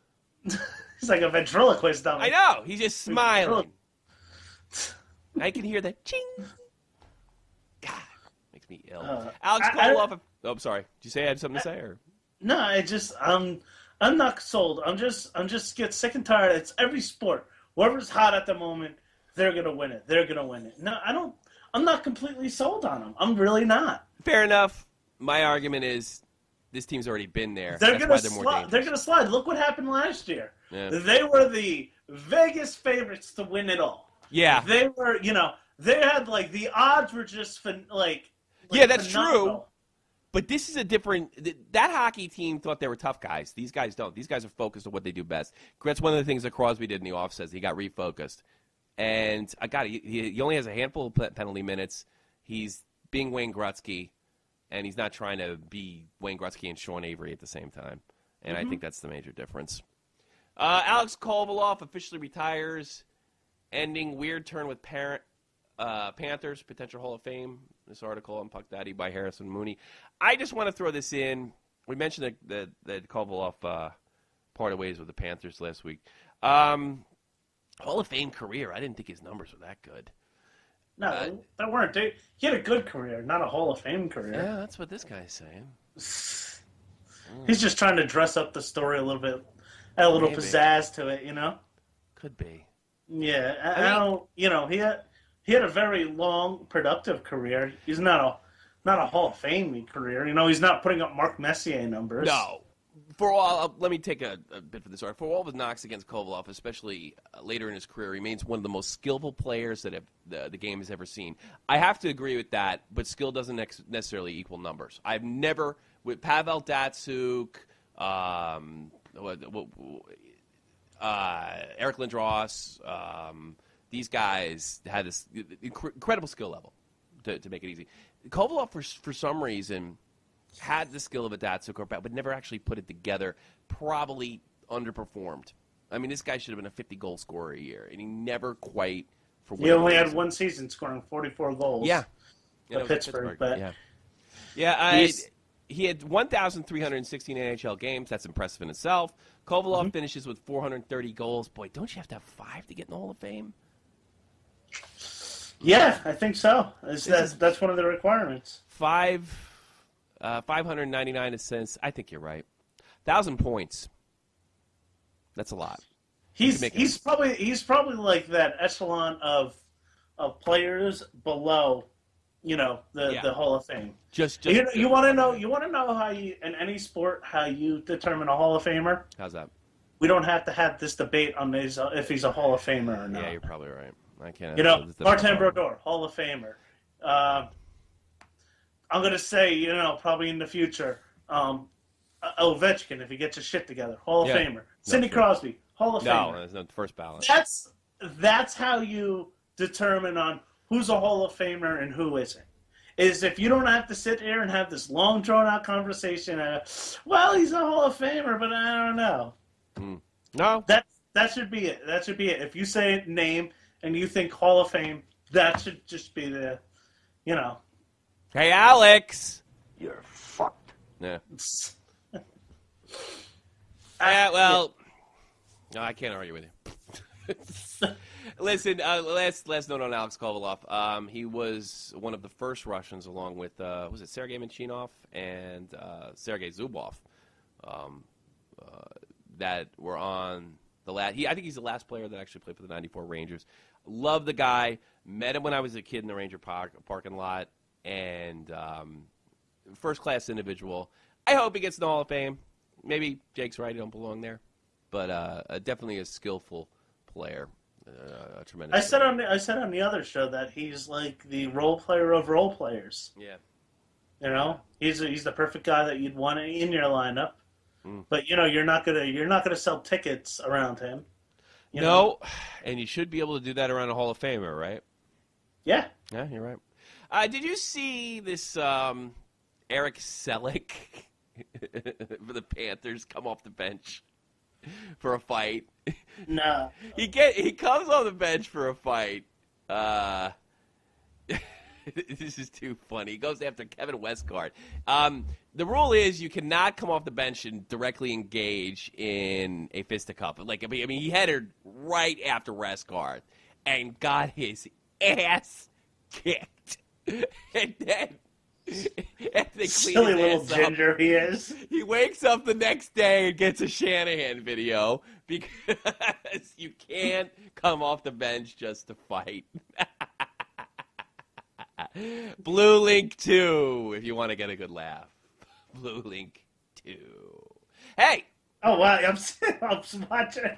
Speaker 3: He's like a ventriloquist dummy.
Speaker 1: I know. He's just smiling. I can hear the ching. God, makes me ill. Alex Koloff. Oh, I'm sorry. Did you say I had something to say? Or?
Speaker 3: No, I'm not sold. I'm just get sick and tired. It's every sport. Whoever's hot at the moment, they're gonna win it. They're gonna win it. No, I'm not completely sold on them. I'm really not.
Speaker 1: Fair enough. My argument is this team's already been there.
Speaker 3: They're gonna slide. They're gonna slide. Look what happened last year.
Speaker 1: Yeah.
Speaker 3: They were the Vegas favorites to win it all.
Speaker 1: Yeah.
Speaker 3: They were. You know, they had like the odds were just
Speaker 1: yeah, that's
Speaker 3: phenomenal.
Speaker 1: true. But this is a different – that hockey team thought they were tough guys. These guys don't. These guys are focused on what they do best. That's one of the things that Crosby did in the offseason. He got refocused. And he only has a handful of penalty minutes. He's being Wayne Gretzky, and he's not trying to be Wayne Gretzky and Sean Avery at the same time. And I think that's the major difference. Alex Kovaloff officially retires, ending weird turn with Panthers, potential Hall of Fame. This article on Puck Daddy by Harrison Mooney. I just want to throw this in. We mentioned that Kovaloff parted ways with the Panthers last week. Hall of Fame career. I didn't think his numbers were that good.
Speaker 3: No, they weren't. He had a good career, not a Hall of Fame career.
Speaker 1: Yeah, that's what this guy's saying.
Speaker 3: He's just trying to dress up the story a little bit, add a little pizzazz to it, you know?
Speaker 1: Could be.
Speaker 3: Yeah, I don't. You know, he had a very long, productive career. He's not a Hall of Fame career. You know, he's not putting up Mark Messier numbers.
Speaker 1: No. For all, let me take a bit for this art. For all of his knocks against Kovaloff, especially later in his career, he remains one of the most skillful players that the game has ever seen. I have to agree with that, but skill doesn't necessarily equal numbers. I've never, with Pavel Datsyuk, Eric Lindros, these guys had this incredible skill level to make it easy. Kovaloff, for some reason, had the skill of a Datsyuk, but never actually put it together, probably underperformed. I mean, this guy should have been a 50-goal scorer a year, and he never quite, for
Speaker 3: He only had one season scoring 44 goals.
Speaker 1: Yeah.
Speaker 3: For Pittsburgh, but...
Speaker 1: Yeah, he had 1,316 NHL games. That's impressive in itself. Kovaloff finishes with 430 goals. Boy, don't you have to have 5 to get in the Hall of Fame?
Speaker 3: Yeah, I think so. That's one of the requirements.
Speaker 1: 599 assists. I think you're right. 1,000 points. That's a lot.
Speaker 3: He's probably like that echelon of players below, the Hall of Fame.
Speaker 1: Just
Speaker 3: you want to know how you in any sport how you determine a Hall of Famer?
Speaker 1: How's that?
Speaker 3: We don't have to have this debate on if he's a Hall of Famer or not.
Speaker 1: Yeah, you're probably right. I can't.
Speaker 3: Martin Brodeur, Hall of Famer. I'm gonna say, probably in the future, Ovechkin, if he gets his shit together, Hall of Famer. Sidney Crosby, Hall of Famer.
Speaker 1: No, there's no first ballot.
Speaker 3: That's how you determine on who's a Hall of Famer and who isn't. Is if you don't have to sit there and have this long, drawn-out conversation. Well, he's a Hall of Famer, but I don't know.
Speaker 1: No,
Speaker 3: that should be it. That should be it. If you say a name and you think Hall of Fame, that should just be the,
Speaker 1: Hey, Alex.
Speaker 6: You're fucked.
Speaker 1: Yeah. Well, no, I can't argue with you. Listen, last note on Alex Kovalov. He was one of the first Russians, along with was it Sergei Minchinov and Sergei Zubov, that were on the last. I think he's the last player that actually played for the '94 Rangers. Love the guy. Met him when I was a kid in the Ranger parking lot, and first class individual. I hope he gets in the Hall of Fame. Maybe Jake's right; he don't belong there, but definitely a skillful player. A tremendous.
Speaker 3: I said on the other show that he's like the role player of role players.
Speaker 1: Yeah.
Speaker 3: He's the perfect guy that you'd want in your lineup. But you're not gonna sell tickets around him.
Speaker 1: No, and you should be able to do that around a Hall of Famer, right?
Speaker 3: Yeah.
Speaker 1: Yeah, you're right. Did you see this Eric Selleck for the Panthers come off the bench for a fight?
Speaker 3: No.
Speaker 1: He comes on the bench for a fight. This is too funny. He goes after Kevin Westgard. The rule is you cannot come off the bench and directly engage in a fisticuff. He headed right after Westgard and got his ass kicked. And then
Speaker 3: silly little ginger he is.
Speaker 1: He wakes up the next day and gets a Shanahan video because you can't come off the bench just to fight. Blue Link 2, if you want to get a good laugh. Blue Link 2. Hey!
Speaker 3: Oh, wow, I'm watching.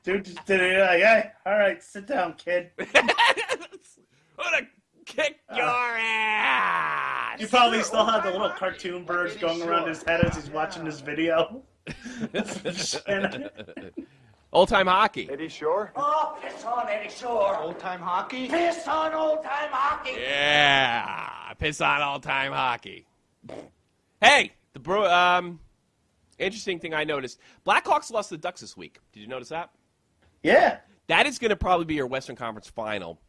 Speaker 3: Dude just did it like, hey, all right, sit down, kid.
Speaker 1: I'm gonna kick your ass!
Speaker 3: You probably still have the little cartoon birds going around his head as he's watching this video.
Speaker 1: Old-time hockey.
Speaker 6: Eddie Shore?
Speaker 5: Oh, piss on Eddie Shore.
Speaker 6: Old-time hockey?
Speaker 5: Piss on old-time hockey.
Speaker 1: Yeah, piss on all-time hockey. Hey, the interesting thing I noticed: Blackhawks lost to the Ducks this week. Did you notice that?
Speaker 3: Yeah.
Speaker 1: That is going to probably be your Western Conference final.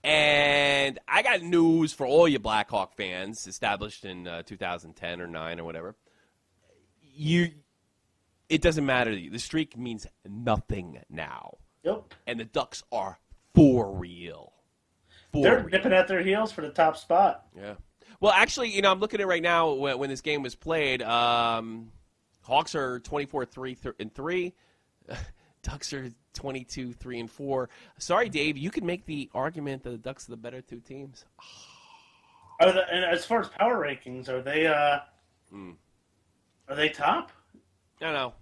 Speaker 1: And I got news for all you Blackhawk fans, established in 2010 or 9 or whatever. It doesn't matter to you. The streak means nothing now.
Speaker 3: Yep.
Speaker 1: And the Ducks are for real.
Speaker 3: They're nipping at their heels for the top spot.
Speaker 1: Yeah. Well, actually, I'm looking at it right now when this game was played. Hawks are 24-3-3. Ducks are 22-3-4. Sorry, Dave, you could make the argument that the Ducks are the better two teams.
Speaker 3: And as far as power rankings, are they top?
Speaker 1: No.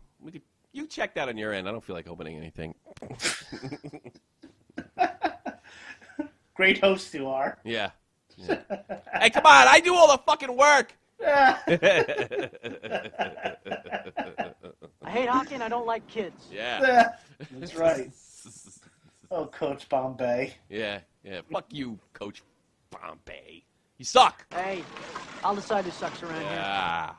Speaker 1: You check that on your end. I don't feel like opening anything.
Speaker 3: Great host you are.
Speaker 1: Yeah. Hey, come on. I do all the fucking work.
Speaker 5: I hate hockey and I don't like kids.
Speaker 1: Yeah.
Speaker 3: That's right. Oh, Coach Bombay.
Speaker 1: Yeah. Fuck you, Coach Bombay. You suck.
Speaker 5: Hey, I'll decide who sucks around here.
Speaker 1: Yeah.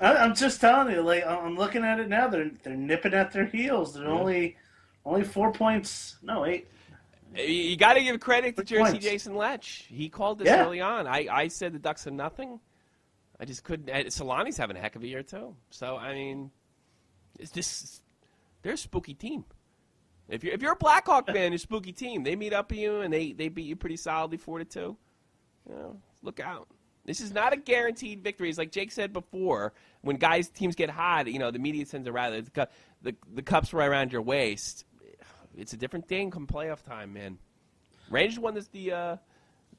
Speaker 3: I'm just telling you, like, I'm looking at it now. They're nipping at their heels. They're only 4 points. No, 8.
Speaker 1: You got to give credit to Jersey
Speaker 3: points.
Speaker 1: Jason Lech. He called this early on. I said the Ducks are nothing. I just couldn't. Solani's having a heck of a year too. So I mean, they're a spooky team. If you're a Blackhawk fan, you're a spooky team. They meet up with you and they beat you pretty solidly 4-2. Look out. This is not a guaranteed victory. It's like Jake said before. When teams get hot, the media tends to rather the cup's right around your waist. It's a different thing come playoff time, man. Rangers won the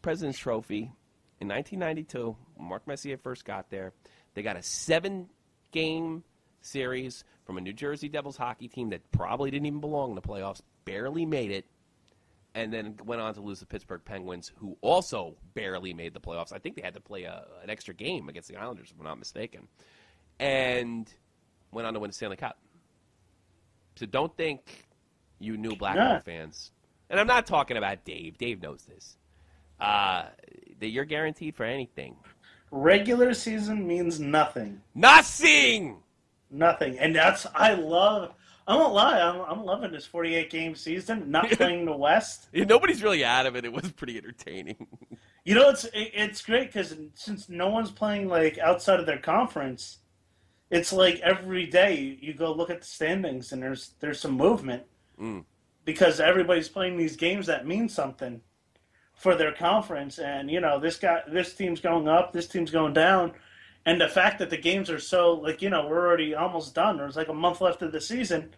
Speaker 1: President's Trophy in 1992. Mark Messier first got there. They got a 7-game series from a New Jersey Devils hockey team that probably didn't even belong in the playoffs, barely made it, and then went on to lose the Pittsburgh Penguins, who also barely made the playoffs. I think they had to play an extra game against the Islanders, if I'm not mistaken, and went on to win the Stanley Cup. So don't think you new Blackhawk fans, and I'm not talking about Dave. Dave knows this, that you're guaranteed for anything.
Speaker 3: Regular season means nothing.
Speaker 1: Nothing!
Speaker 3: Nothing. And I won't lie, I'm loving this 48-game season, not playing the West.
Speaker 1: Yeah, nobody's really out of it. It was pretty entertaining.
Speaker 3: It's great because since no one's playing like outside of their conference, it's like every day you go look at the standings and there's some movement because everybody's playing these games that mean something for their conference, and this team's going up, this team's going down, and the fact that the games are so we're already almost done. There's like a month left of the season.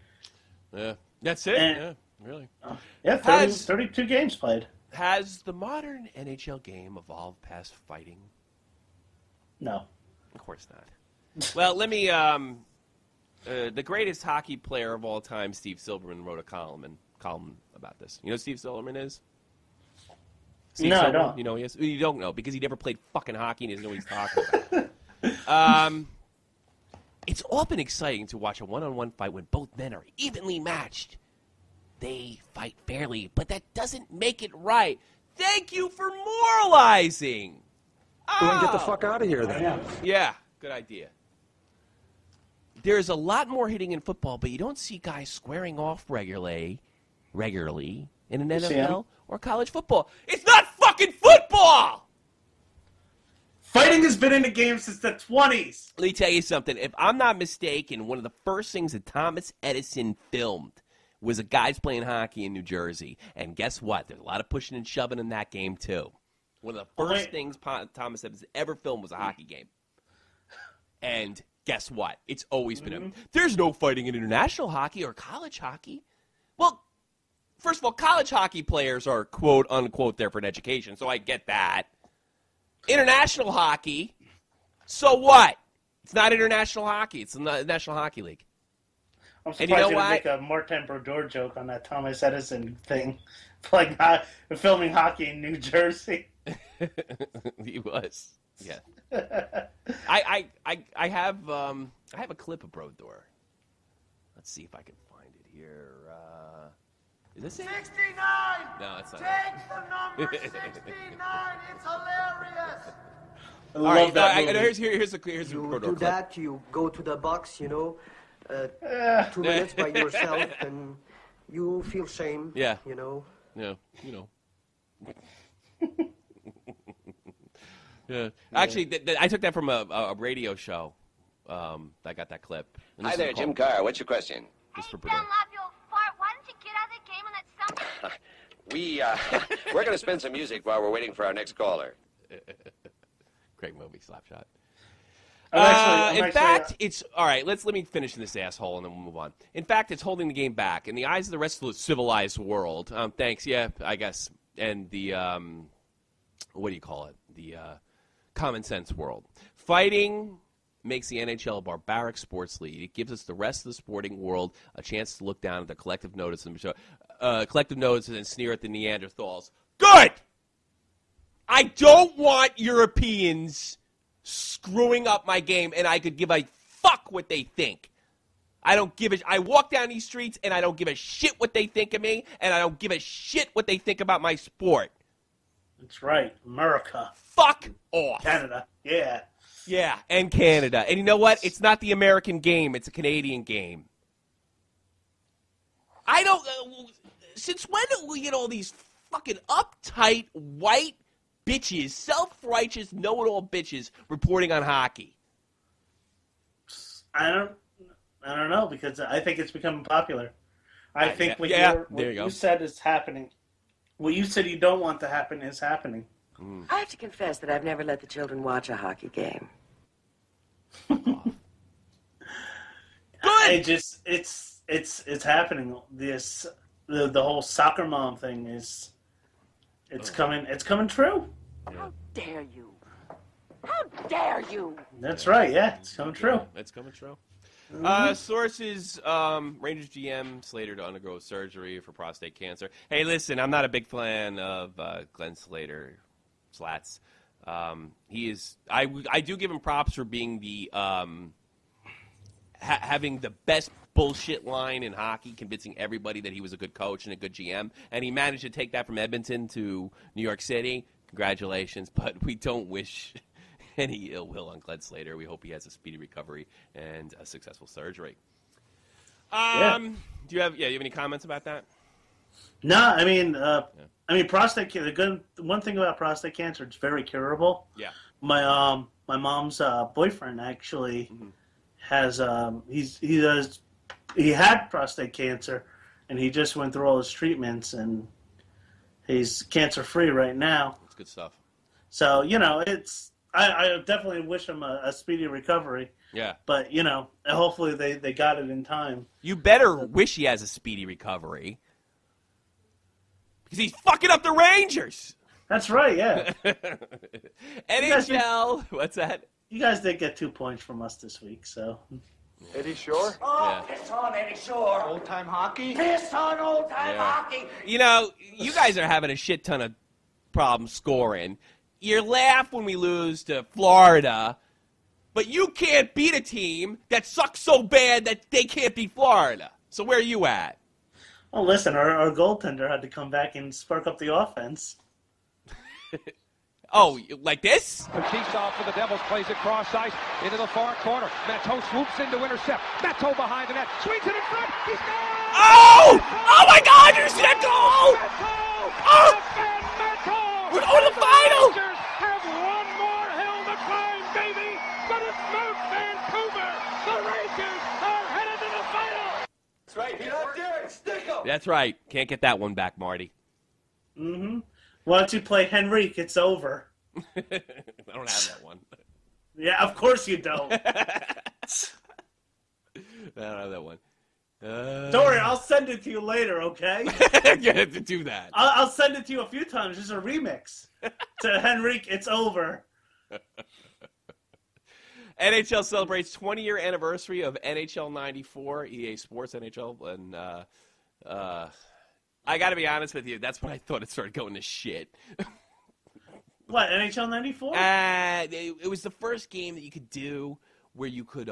Speaker 1: Yeah, that's it. And, really.
Speaker 3: 32 games played.
Speaker 1: Has the modern NHL game evolved past fighting?
Speaker 3: No,
Speaker 1: of course not. Well, let me. The greatest hockey player of all time, Steve Silverman, wrote a column about this. You know who Steve Silverman is? Steve
Speaker 3: no,
Speaker 1: Silverman?
Speaker 3: I don't.
Speaker 1: You know who he is? You don't know because he never played fucking hockey and he doesn't know what he's talking about. It's often exciting to watch a one-on-one fight when both men are evenly matched. They fight fairly, but that doesn't make it right. Thank you for moralizing.
Speaker 9: Then get the fuck out of here, then.
Speaker 1: Yeah, good idea. There's a lot more hitting in football, but you don't see guys squaring off regularly in an NFL or college football. It's not fucking football!
Speaker 3: Fighting has been in the game since the 20s.
Speaker 1: Let me tell you something. If I'm not mistaken, one of the first things that Thomas Edison filmed was a guys playing hockey in New Jersey. And guess what? There's a lot of pushing and shoving in that game, too. One of the first things Thomas Edison ever filmed was a hockey game. And guess what? It's always been there's no fighting in international hockey or college hockey. Well, first of all, college hockey players are quote unquote there for an education, so I get that. International hockey, so what? It's not international hockey. It's the National Hockey League.
Speaker 3: I'm surprised you didn't make a Martin Brodeur joke on that Thomas Edison thing, like filming hockey in New Jersey.
Speaker 1: He was, yeah. I have a clip of Brodeur. Let's see if I can find it here. Is this it?
Speaker 6: 69!
Speaker 1: No, it's not.
Speaker 6: Take the number 69! It's hilarious!
Speaker 3: I love that movie.
Speaker 1: Here's a
Speaker 5: You
Speaker 1: Brodeur
Speaker 5: do
Speaker 1: clip.
Speaker 5: that, you go to the box, 2 minutes by yourself, and you feel shame,
Speaker 1: Yeah.
Speaker 5: Yeah,
Speaker 1: Yeah. Actually, I took that from a radio show. I got that clip.
Speaker 10: Hi there, Jim Carr. What's your question?
Speaker 1: Just for
Speaker 11: Hey, Phil, love you fart. Why don't you get out of the game and let somebody...
Speaker 10: We're going to spin some music while we're waiting for our next caller.
Speaker 1: Great movie, Slapshot.
Speaker 3: I'm
Speaker 1: fact, it's all right. Let me finish this asshole, and then we'll move on. In fact, it's holding the game back in the eyes of the rest of the civilized world. Thanks, yeah, I guess, and the what do you call it? The common sense world. Fighting makes the NHL a barbaric sports league. It gives us the rest of the sporting world a chance to look down at the collective notices and sneer at the Neanderthals. Good. I don't want Europeans screwing up my game, and I could give a fuck what they think. I walk down these streets, and I don't give a shit what they think of me, and I don't give a shit what they think about my sport.
Speaker 3: That's right. America.
Speaker 1: Fuck off.
Speaker 3: Canada. Yeah.
Speaker 1: Yeah, and Canada. And you know what? It's not the American game. It's a Canadian game. I don't... since when do we get all these fucking uptight, white bitches, self-righteous, know-it-all bitches reporting on hockey?
Speaker 3: I don't know, because I think it's becoming popular. I think what you said is happening. What you said you don't want to happen is happening.
Speaker 7: I have to confess that I've never let the children watch a hockey game.
Speaker 3: Good. It's happening. The whole soccer mom thing is coming true.
Speaker 7: How dare you? How dare you?
Speaker 3: That's right. Yeah, it's coming true.
Speaker 1: It's coming true. Sources, Rangers GM Slater to undergo surgery for prostate cancer. Hey, listen, I'm not a big fan of Glenn Slater, Slats. He is. I do give him props for being the having the best bullshit line in hockey, convincing everybody that he was a good coach and a good GM, and he managed to take that from Edmonton to New York City. Congratulations, but we don't wish any ill will on Glenn Slater. We hope he has a speedy recovery and a successful surgery. Do you have any comments about that?
Speaker 3: No, I mean, prostate cancer. The one thing about prostate cancer, it's very curable.
Speaker 1: Yeah.
Speaker 3: My mom's boyfriend actually has he had prostate cancer, and he just went through all his treatments, and he's cancer free right now.
Speaker 1: That's good stuff.
Speaker 3: So it's. I definitely wish him a speedy recovery.
Speaker 1: Yeah.
Speaker 3: But, hopefully they got it in time.
Speaker 1: You better wish he has a speedy recovery. Because he's fucking up the Rangers.
Speaker 3: That's right, yeah.
Speaker 1: NHL. What's that?
Speaker 3: You guys did get 2 points from us this week, so.
Speaker 9: Eddie Shore?
Speaker 6: Oh, yeah. Piss on Eddie Shore.
Speaker 9: Old-time hockey?
Speaker 6: Piss on old-time hockey.
Speaker 1: You guys are having a shit ton of problems scoring. You laugh when we lose to Florida, but you can't beat a team that sucks so bad that they can't beat Florida. So where are you at?
Speaker 3: Well, listen, our goaltender had to come back and spark up the offense.
Speaker 1: Oh, like this?
Speaker 12: Kaprizov for the Devils plays it cross ice into the far corner. Matteau swoops in to intercept. Matteau behind the net. Swings it in front. He's down!
Speaker 1: Oh! Oh my God! You see that goal? Oh! We're going to the final!
Speaker 12: The Rangers have one more hill to climb, baby! But it's not Vancouver! The Rangers are headed to the final!
Speaker 6: That's right. You're not daring. Stick 'em.
Speaker 1: That's right. Can't get that one back, Marty.
Speaker 3: Mm-hmm. Why don't you play Henrique? It's over.
Speaker 1: I don't have that one.
Speaker 3: Yeah, of course you don't.
Speaker 1: I don't have that one.
Speaker 3: Don't worry, I'll send it to you later, okay?
Speaker 1: You have to do that.
Speaker 3: I'll send it to you a few times. Just a remix. To Henrique, it's over.
Speaker 1: NHL celebrates 20-year anniversary of NHL 94, EA Sports NHL, and I got to be honest with you, that's when I thought it started going to shit.
Speaker 3: What, NHL 94?
Speaker 1: It was the first game that you could do where you could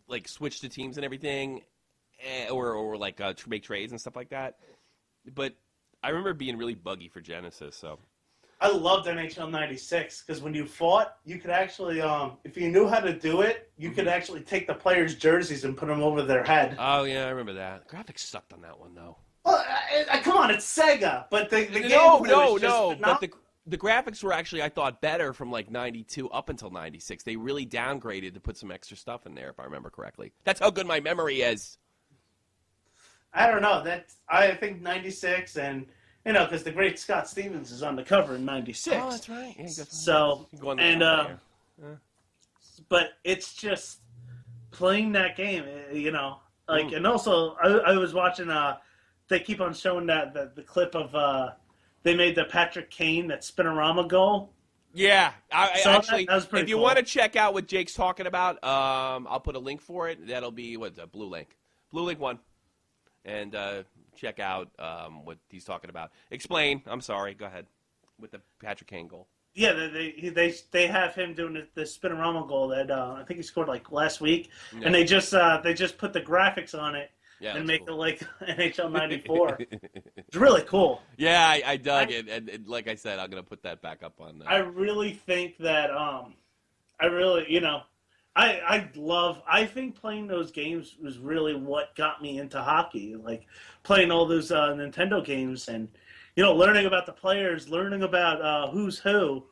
Speaker 1: like switch the teams and everything, or like make trades and stuff like that. But I remember being really buggy for Genesis, so.
Speaker 3: I loved NHL 96 because when you fought, you could actually, if you knew how to do it, you could actually take the players' jerseys and put them over their head.
Speaker 1: Oh, yeah, I remember that. Graphics sucked on that one, though.
Speaker 3: Well, come on, it's Sega, but the game
Speaker 1: but the graphics were actually, I thought, better from like 92 up until 96. They really downgraded to put some extra stuff in there, if I remember correctly. That's how good my memory is.
Speaker 3: I don't know. I think 96 and... because the great Scott Stevens is on the cover in 96.
Speaker 1: Oh, that's right. Yeah,
Speaker 3: so, but it's just playing that game, and also I was watching, they keep on showing the clip of, they made the Patrick Kane, that Spinorama goal.
Speaker 1: Yeah. I actually,
Speaker 3: that was pretty
Speaker 1: if you
Speaker 3: cool.
Speaker 1: want to check out what Jake's talking about, I'll put a link for it. That'll be, Blue Link. Blue Link 1. And, check out what he's talking about. Explain. I'm sorry. Go ahead with the Patrick Kane goal.
Speaker 3: Yeah, they have him doing the Spinorama goal that I think he scored like last week, and they just put the graphics on it and make it like NHL 94. It's really cool.
Speaker 1: Yeah, I dug it, and like I said, I'm gonna put that back up on.
Speaker 3: I really think that I think playing those games was really what got me into hockey. Like playing all those Nintendo games and, learning about the players, learning about who's who.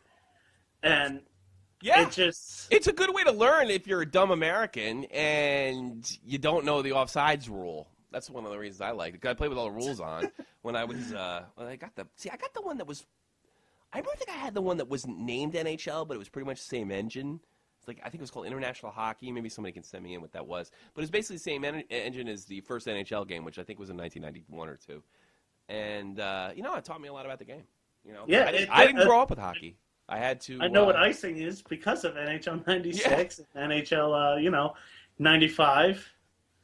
Speaker 3: And it's
Speaker 1: a good way to learn if you're a dumb American and you don't know the offsides rule. That's one of the reasons I like it. I played with all the rules on when I was I got the one that was I don't think I had the one that wasn't named NHL, but it was pretty much the same engine. It's like I think it was called International Hockey. Maybe somebody can send me in what that was. But it's basically the same engine as the first NHL game, which I think was in 1991 or 2. And it taught me a lot about the game.
Speaker 3: Yeah,
Speaker 1: I didn't grow up with hockey. I had to.
Speaker 3: I know what icing is because of NHL 96, and NHL 95.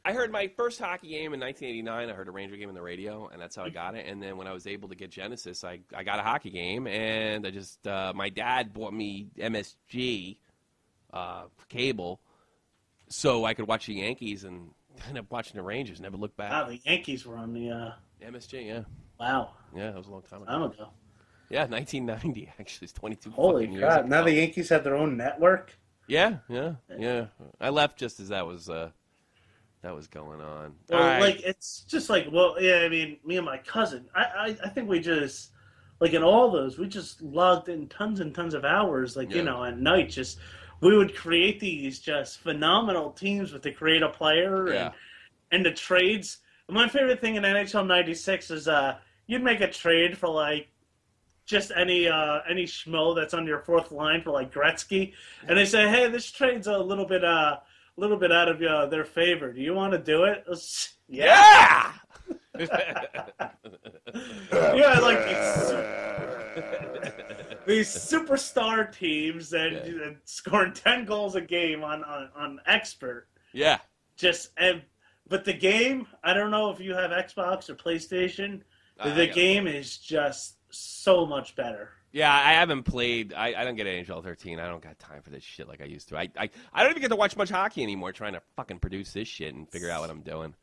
Speaker 1: I heard my first hockey game in 1989. I heard a Ranger game on the radio, and that's how I got it. And then when I was able to get Genesis, I got a hockey game, and I just my dad bought me MSG cable so I could watch the Yankees and end up watching the Rangers. Never looked back.
Speaker 3: Wow, the Yankees were on the
Speaker 1: MSG. Yeah.
Speaker 3: Wow.
Speaker 1: Yeah, that was a long time ago. Yeah, 1990. Actually, it's 22.
Speaker 3: Holy
Speaker 1: fucking
Speaker 3: crap!
Speaker 1: years
Speaker 3: Now
Speaker 1: ago.
Speaker 3: the Yankees have their own network.
Speaker 1: Yeah. I left just as that was going on.
Speaker 3: Well,
Speaker 1: All right.
Speaker 3: it's just I mean, me and my cousin, I think we just, in all those, we just logged in tons and tons of hours, at night, we would create these just phenomenal teams with the create a player and the trades. My favorite thing in NHL 96 is you'd make a trade for, just any schmo that's on your fourth line for, Gretzky, and they say, hey, this trade's a little bit out of their favor. Do you want to do it?
Speaker 1: Yeah!
Speaker 3: These superstar teams and scoring 10 goals a game on expert.
Speaker 1: Yeah.
Speaker 3: But the game, I don't know if you have Xbox or PlayStation. The game is just so much better.
Speaker 1: Yeah, I haven't played. I don't get NHL 13. I don't got time for this shit like I used to. I don't even get to watch much hockey anymore trying to fucking produce this shit and figure out what I'm doing.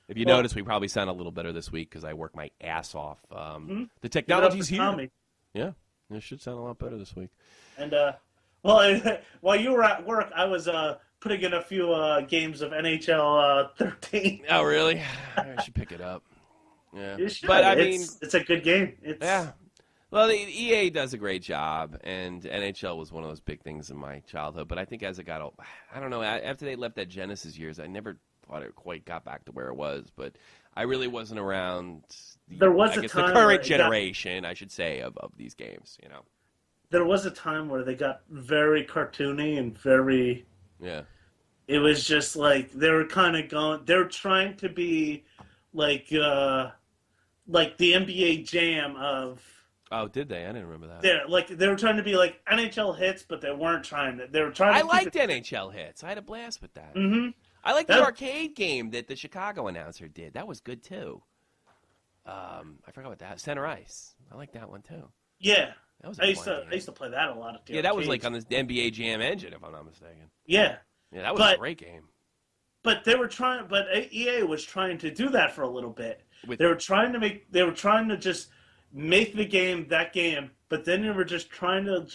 Speaker 1: If you notice, we probably sound a little better this week because I work my ass off. The technology's here.
Speaker 3: Tommy.
Speaker 1: Yeah, it should sound a lot better this week.
Speaker 3: And, while you were at work, I was putting in a few games of NHL 13.
Speaker 1: Oh, really? I should pick it up. Yeah.
Speaker 3: You should.
Speaker 1: But,
Speaker 3: it's a good game.
Speaker 1: Yeah. Well, the EA does a great job, and NHL was one of those big things in my childhood. But I think as it got, I don't know, after they left that Genesis years, I never thought it quite got back to where it was. But I really wasn't around
Speaker 3: there was a time
Speaker 1: the current generation, I should say, of these games,
Speaker 3: There was a time where they got very cartoony and very...
Speaker 1: Yeah.
Speaker 3: It was just they were kind of going... They were trying to be like the NBA Jam of...
Speaker 1: Oh, did they? I didn't remember that.
Speaker 3: They were trying to be like NHL hits, but they weren't trying to. They were trying.
Speaker 1: I liked NHL hits. I had a blast with that.
Speaker 3: Mm-hmm.
Speaker 1: I liked the arcade game that the Chicago announcer did. That was good too. I forgot what that. Center Ice. I like that one too.
Speaker 3: Yeah,
Speaker 1: that was.
Speaker 3: I used to play that a lot.
Speaker 1: Yeah, that was on the NBA Jam engine, if I'm not mistaken.
Speaker 3: Yeah.
Speaker 1: Yeah, that was a great game.
Speaker 3: But they were trying. But EA was trying to do that for a little bit. They were trying to just make the game that game, but then they were just trying to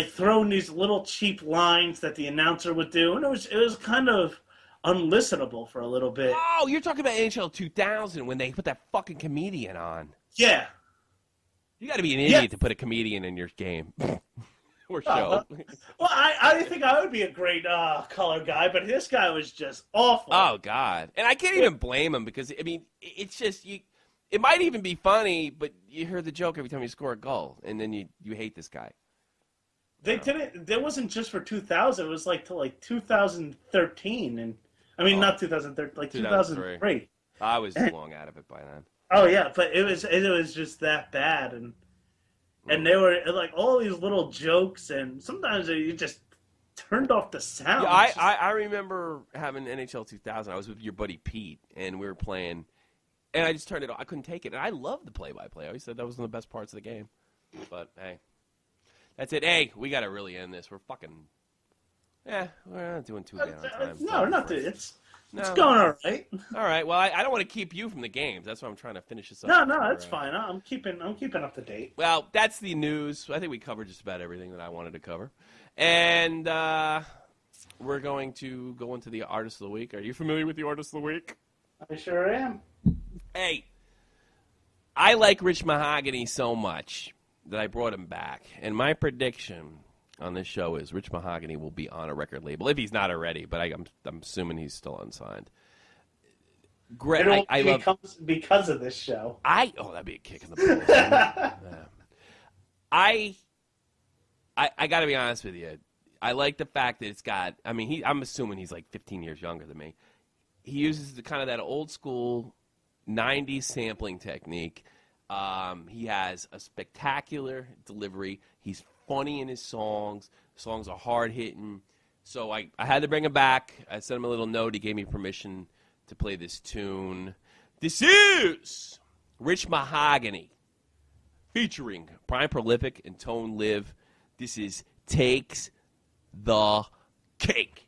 Speaker 3: throw in these little cheap lines that the announcer would do, and it was kind of unlistenable for a little bit.
Speaker 1: Oh, you're talking about NHL 2000 when they put that fucking comedian on.
Speaker 3: Yeah.
Speaker 1: You got to be an idiot to put a comedian in your game or show.
Speaker 3: Well, I think I would be a great color guy, but this guy was just awful.
Speaker 1: Oh God, and I can't even blame him because it's just you. It might even be funny, but you hear the joke every time you score a goal, and then you hate this guy.
Speaker 3: They didn't. That wasn't just for 2000. It was to 2013, and not 2013, 2003.
Speaker 1: I was long out of it by then.
Speaker 3: Oh yeah, but it was just that bad, and they were all these little jokes, and sometimes you just turned off the sound.
Speaker 1: Yeah, I remember having NHL 2000. I was with your buddy Pete, and we were playing. And I just turned it off. I couldn't take it. And I loved the play-by-play. I always said that was one of the best parts of the game. But, hey. That's it. Hey, we got to really end this. We're fucking... Yeah, we're not doing too bad on time.
Speaker 3: No, we're not doing it. It's going all right.
Speaker 1: All right. Well, I don't want to keep you from the games. That's why I'm trying to finish this up.
Speaker 3: No, it's fine. I'm keeping up to date.
Speaker 1: Well, that's the news. I think we covered just about everything that I wanted to cover. And we're going to go into the Artist of the Week. Are you familiar with the Artist of the Week?
Speaker 3: I sure am.
Speaker 1: Hey, I like Rich Mahogany so much that I brought him back. And my prediction on this show is Rich Mahogany will be on a record label, if he's not already, but I'm assuming he's still unsigned. Great. I love
Speaker 3: because of this show.
Speaker 1: that'd be a kick in the balls. I got to be honest with you. I like the fact that it's got. I mean, I'm assuming he's like 15 years younger than me. He uses the kind of that old school 90s sampling technique. He has a spectacular delivery. He's funny in his songs. Songs are hard hitting. So I had to bring him back. I sent him a little note. He gave me permission to play this tune. This is Rich Mahogany featuring Pryme, Prolifik, and Tone Live. This is Takes the Cake.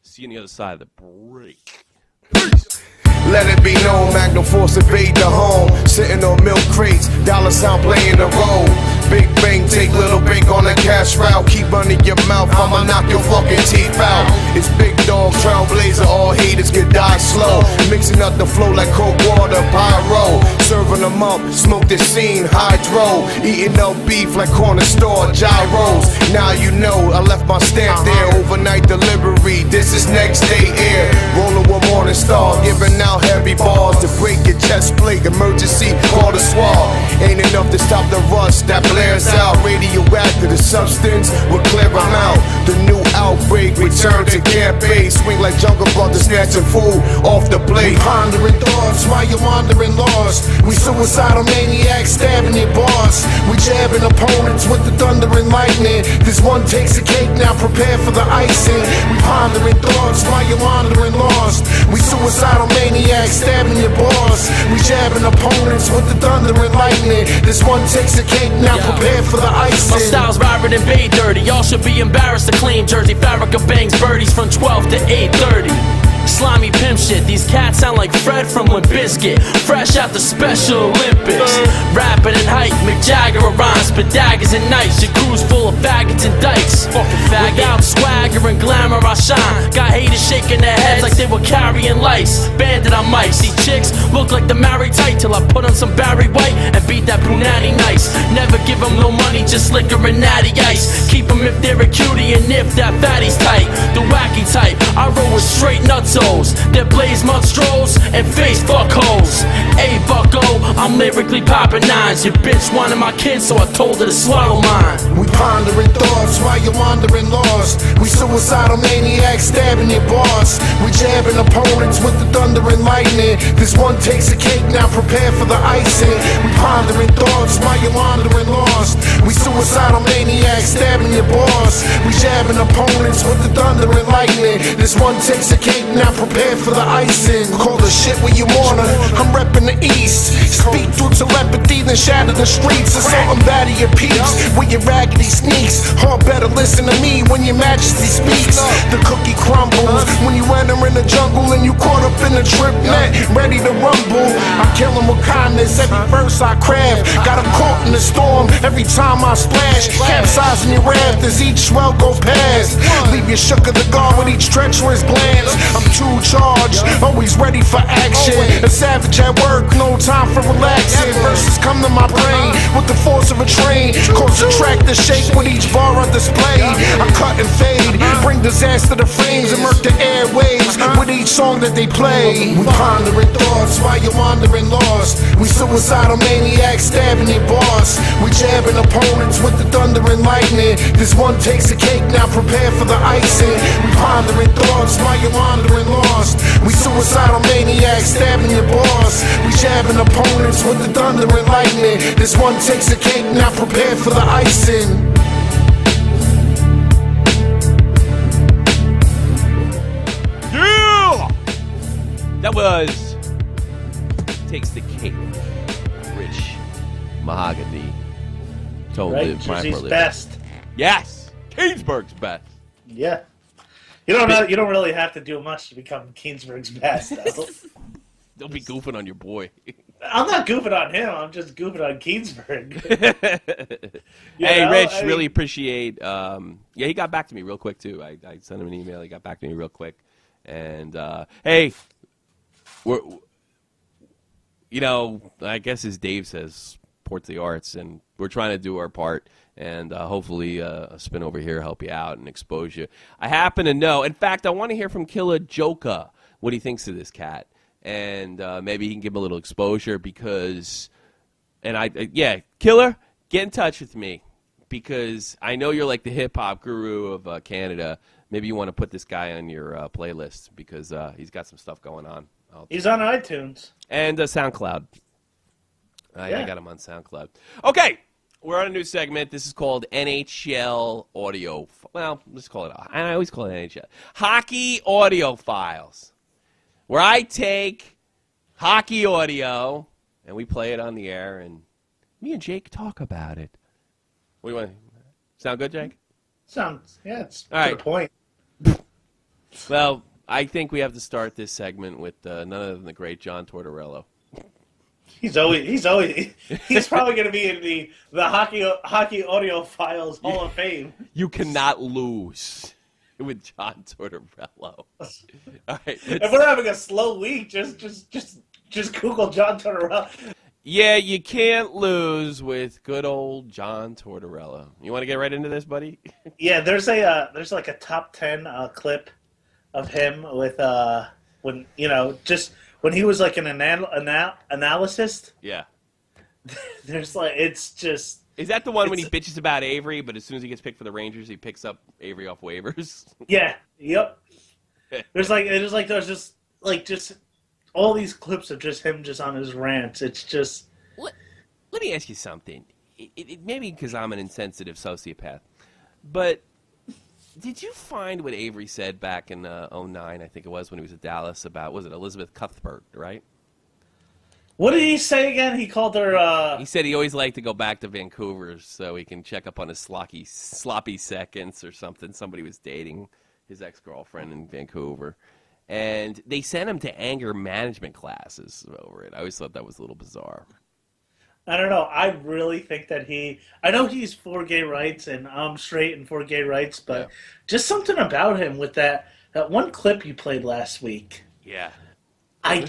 Speaker 1: See you on the other side of the break. Peace.
Speaker 13: Let it be known, Magnum Force invade the home. Sitting on milk crates, dollar sign playing the role. Big bang, take little bank on the cash route. Keep running your mouth, I'ma knock your fucking teeth out. It's big dog, trailblazer, all haters get die slow. Mixing up the flow like cold water, pyro. Serving them up, smoke the scene, hydro. Eating up beef like corner store, gyros. Now you know, I left my stamp there. Overnight delivery, this is next day air. Rolling with Morning Star, giving out heavy balls to break your chest plate. Emergency, call the swab. Ain't enough to stop the rust that blares out. Radioactive, the substance will clear them out. The new outbreak, return to camp base. Swing like Jungle Brothers, snatching food off the plate.
Speaker 14: Pondering thoughts while you're wandering lost. We suicidal maniacs stabbing your boss. We jabbing opponents with the thunder and lightning. This one takes a cake, now prepare for the icing. We pondering thoughts while you're wandering lost. We suicidal maniacs stabbing your boss. We jabbing opponents with the thunder and lightning. This one takes a cake, now prepare for the icing.
Speaker 15: My style's vibrant and bay dirty. Y'all should be embarrassed to claim Jersey. Farrakha bangs birdies from 12 to 8:30. Slimy pimp shit, these cats sound like Fred from Limp Bizkit. Fresh out the Special Olympics. Rapping and hype, Mick Jagger rhymes, but daggers and knights. Your crew's full of faggots and dykes. Fucking faggot. Without swagger and glamour I shine. Got haters shaking their heads like they were carrying lice. Bandit on mic, see chicks look like the married type. Till I put on some Barry White and beat that Brunati nice. Never give them no money, just liquor and natty ice. Keep them if they're a cutie and if that fatty's tight. The wacky type, I roll with straight nutsos that blaze mud strolls and face fuck hoes. Hey bucko, I'm lyrically popping nines. Your bitch wanted my kids, so I told her to swallow mine.
Speaker 14: We pondering thoughts while you're wandering lost. We suicidal maniacs stabbing your boss. We jabbing opponents with the thunder and lightning. This one takes a cake, now prepare for the icing. We pondering thoughts while you're wandering lost. We suicidal maniacs stabbing your boss. We jabbing opponents with the thunder and lightning. This one takes a cake, now prepare for the icing. Call the shit when you wanna. I'm reppin' the east. Speak through telepathy, then shatter the streets. Assaulting bad of your peeps with your raggedy sneaks. All better listen to me when your majesty speaks. The cookie crumbles when you enter in the jungle and you caught up in the trip net, ready to rumble. I kill him with kindness, every verse I craft. Got him caught in the storm every time I splash. Capsizing your raft as each swell go past. Leave you shook of the guard with each treacherous glance. I'm too charged, always ready for action. A savage at work, no time for relaxing. Verses come to my brain with the force of a train. Cause the track to shake with each bar on display. I cut and fade, bring disaster to flames and murk the airwaves with each song that they play. We pondering thoughts while you're wandering lost. We suicidal maniacs stabbing your boss. We jabbing opponents with the thunder and lightning. This one takes a cake, now prepare for the icing. We pondering thoughts while you're wandering lost. We suicidal maniacs stabbing your boss. We jabbing opponents with the thunder and lightning. This one takes a cake, now prepare for the icing.
Speaker 1: Yeah! That was Takes the Cake. Rich Mahogany. Tone Live, Pryme,
Speaker 3: Jersey's
Speaker 1: Prolifik.
Speaker 3: best.
Speaker 1: Yes, Keensburg's best.
Speaker 3: Yeah. You don't really have to do much to become Keensburg's best, though.
Speaker 1: Don't be goofing on your boy.
Speaker 3: I'm not goofing on him. I'm just goofing on Keensburg.
Speaker 1: Hey, Rich, really appreciate. Yeah, he got back to me real quick too. I sent him an email. He got back to me real quick, and hey, I guess as Dave says, support the arts, and we're trying to do our part. And hopefully a spin over here help you out and expose you. I happen to know. In fact, I want to hear from Killer Joka what he thinks of this cat. And maybe he can give him a little exposure because, yeah, Killer, get in touch with me. because I know you're like the hip-hop guru of Canada. Maybe you want to put this guy on your playlist because he's got some stuff going on.
Speaker 3: He's on iTunes.
Speaker 1: And SoundCloud. I got him on SoundCloud. Okay, we're on a new segment. This is called NHL Audio. Well, let's call it. I always call it NHL. Hockey Audio Files, where I take hockey audio and we play it on the air, and me and Jake talk about it. What do you want? Sound good, Jake?
Speaker 3: Sounds, yeah, it's
Speaker 1: all right.
Speaker 3: To the point.
Speaker 1: Well, I think we have to start this segment with none other than the great John Tortorella.
Speaker 3: He's probably going to be in the hockey audio files Hall of Fame.
Speaker 1: You cannot lose with John Tortorella. All right,
Speaker 3: if we're having a slow week, just Google John Tortorella.
Speaker 1: Yeah, you can't lose with good old John Tortorella. You want to get right into this, buddy?
Speaker 3: Yeah, there's like a top 10 clip of him with when he was like an analyst.
Speaker 1: Yeah.
Speaker 3: There's like it's just.
Speaker 1: Is that the one when he bitches about Avery, but as soon as he gets picked for the Rangers, he picks up Avery off waivers?
Speaker 3: Yeah. Yep. There's just all these clips of just him just on his rants. It's just.
Speaker 1: Let me ask you something. Maybe because I'm an insensitive sociopath, but did you find what Avery said back in 2009, I think it was, when he was at Dallas about, was it Elizabeth Cuthbert, right?
Speaker 3: What did he say again? He called her...
Speaker 1: He said he always liked to go back to Vancouver so he can check up on his sloppy seconds or something. Somebody was dating his ex-girlfriend in Vancouver. And they sent him to anger management classes over it. I always thought that was a little bizarre.
Speaker 3: I don't know. I really think that I know he's for gay rights, and I'm straight and for gay rights, but just something about him with that one clip you played last week.
Speaker 1: Yeah.
Speaker 3: I'm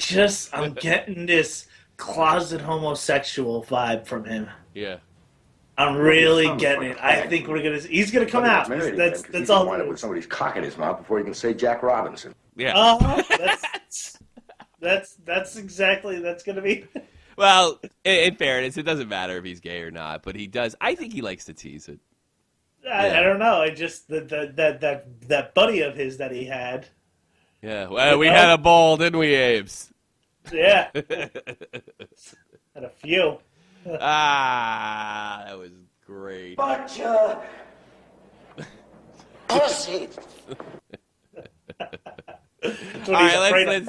Speaker 3: getting this closet homosexual vibe from him.
Speaker 1: Yeah.
Speaker 3: I'm really getting it. I think he's gonna come out. That's all.
Speaker 16: Wind up with somebody's cock in his mouth before he can say Jack Robinson.
Speaker 1: Yeah.
Speaker 3: That's exactly, that's gonna be.
Speaker 1: Well, in fairness, it doesn't matter if he's gay or not, but he does. I think he likes to tease it.
Speaker 3: I don't know. I just that buddy of his that he had.
Speaker 1: Yeah, well, we had a ball, didn't we, Abe's?
Speaker 3: Yeah, had a few.
Speaker 1: That was great.
Speaker 6: Bunch of pussy.
Speaker 1: All right,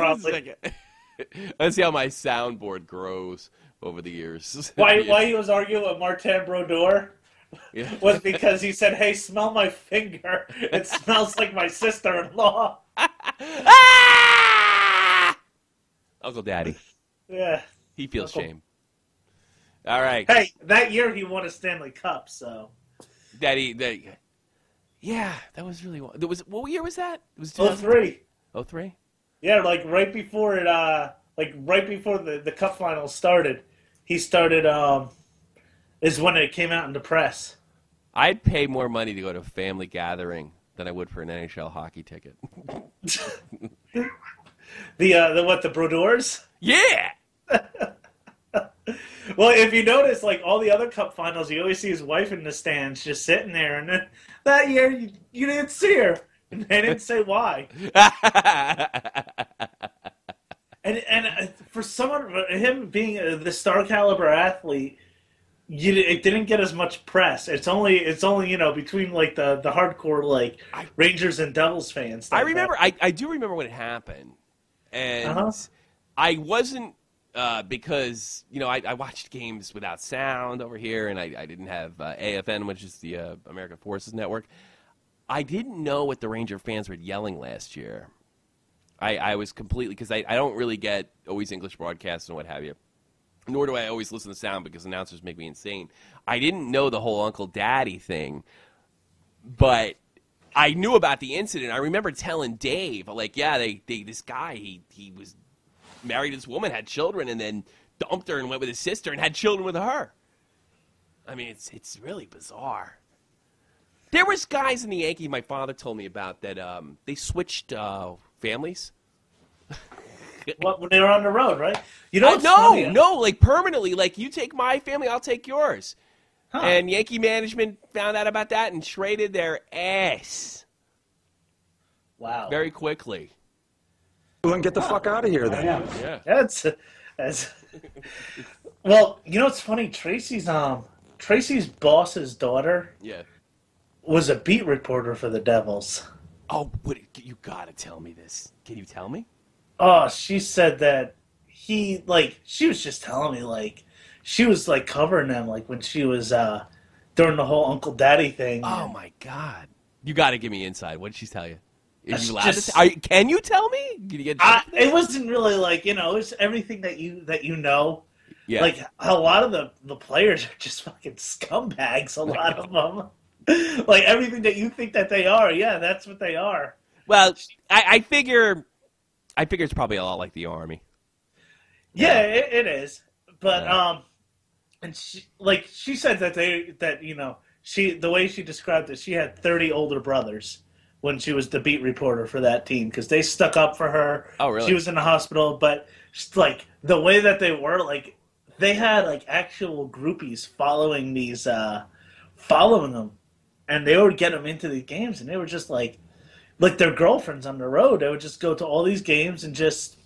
Speaker 1: let's see how my soundboard grows over the years.
Speaker 3: Why he was arguing with Martin Brodeur was because he said, "Hey, smell my finger. It smells like my sister-in-law."
Speaker 1: Uncle Daddy.
Speaker 3: Yeah.
Speaker 1: He feels shame. All right.
Speaker 3: Hey, that year he won a Stanley Cup, so.
Speaker 1: Yeah, that was really. What year was that? It was
Speaker 3: 2003.
Speaker 1: 03?
Speaker 3: Yeah, like right before it, the Cup Finals started. He started. Is when it came out in the press.
Speaker 1: I'd pay more money to go to a family gathering than I would for an NHL hockey ticket.
Speaker 3: The Brodeurs?
Speaker 1: Yeah.
Speaker 3: Well, if you notice, like all the other Cup Finals, you always see his wife in the stands just sitting there, and then that year you didn't see her, and they didn't say why. and for him being the star caliber athlete, it didn't get as much press. It's only between like the hardcore like Rangers and Devils fans.
Speaker 1: I remember. I do remember when it happened, and I wasn't. Because, I watched games without sound over here, and I didn't have AFN, which is the American Forces Network. I didn't know what the Ranger fans were yelling last year. I was completely, because I don't really get always English broadcasts and what have you, nor do I always listen to sound because announcers make me insane. I didn't know the whole Uncle Daddy thing, but I knew about the incident. I remember telling Dave, like, this guy, he was married this woman, had children, and then dumped her and went with his sister and had children with her. I mean, it's really bizarre. There was guys in the Yankees my father told me about that they switched families.
Speaker 3: When they were on the road, right? No,
Speaker 1: like permanently. Like, you take my family, I'll take yours. And Yankee management found out about that and traded their ass.
Speaker 3: Wow.
Speaker 1: Very quickly.
Speaker 17: Well, then get the fuck out of here, then.
Speaker 3: Yeah. That's well, you know what's funny? Tracy's boss's daughter was a beat reporter for the Devils.
Speaker 1: Oh, you gotta tell me this. Can you tell me?
Speaker 3: Oh, she said that she was just telling me, like, she was, like, covering them, like, when she was, during the whole Uncle Daddy thing.
Speaker 1: Oh, my God. You gotta give me inside. What did she tell you? Is you allowed to can you tell me? Can you get
Speaker 3: it wasn't really, like, you know, it's everything that you know.
Speaker 1: Yeah.
Speaker 3: Like, a lot of the players are just fucking scumbags, a lot of them. Like, everything that you think that they are, yeah, that's what they are.
Speaker 1: Well, I figure it's probably a lot like the Army.
Speaker 3: Yeah, it is. But and she said that the way she described it, she had 30 older brothers when she was the beat reporter for that team because they stuck up for her.
Speaker 1: Oh, really?
Speaker 3: She was in the hospital, but like the way that they were, like they had like actual groupies following them, and they would get them into these games, and they were just like their girlfriends on the road. They would just go to all these games and just,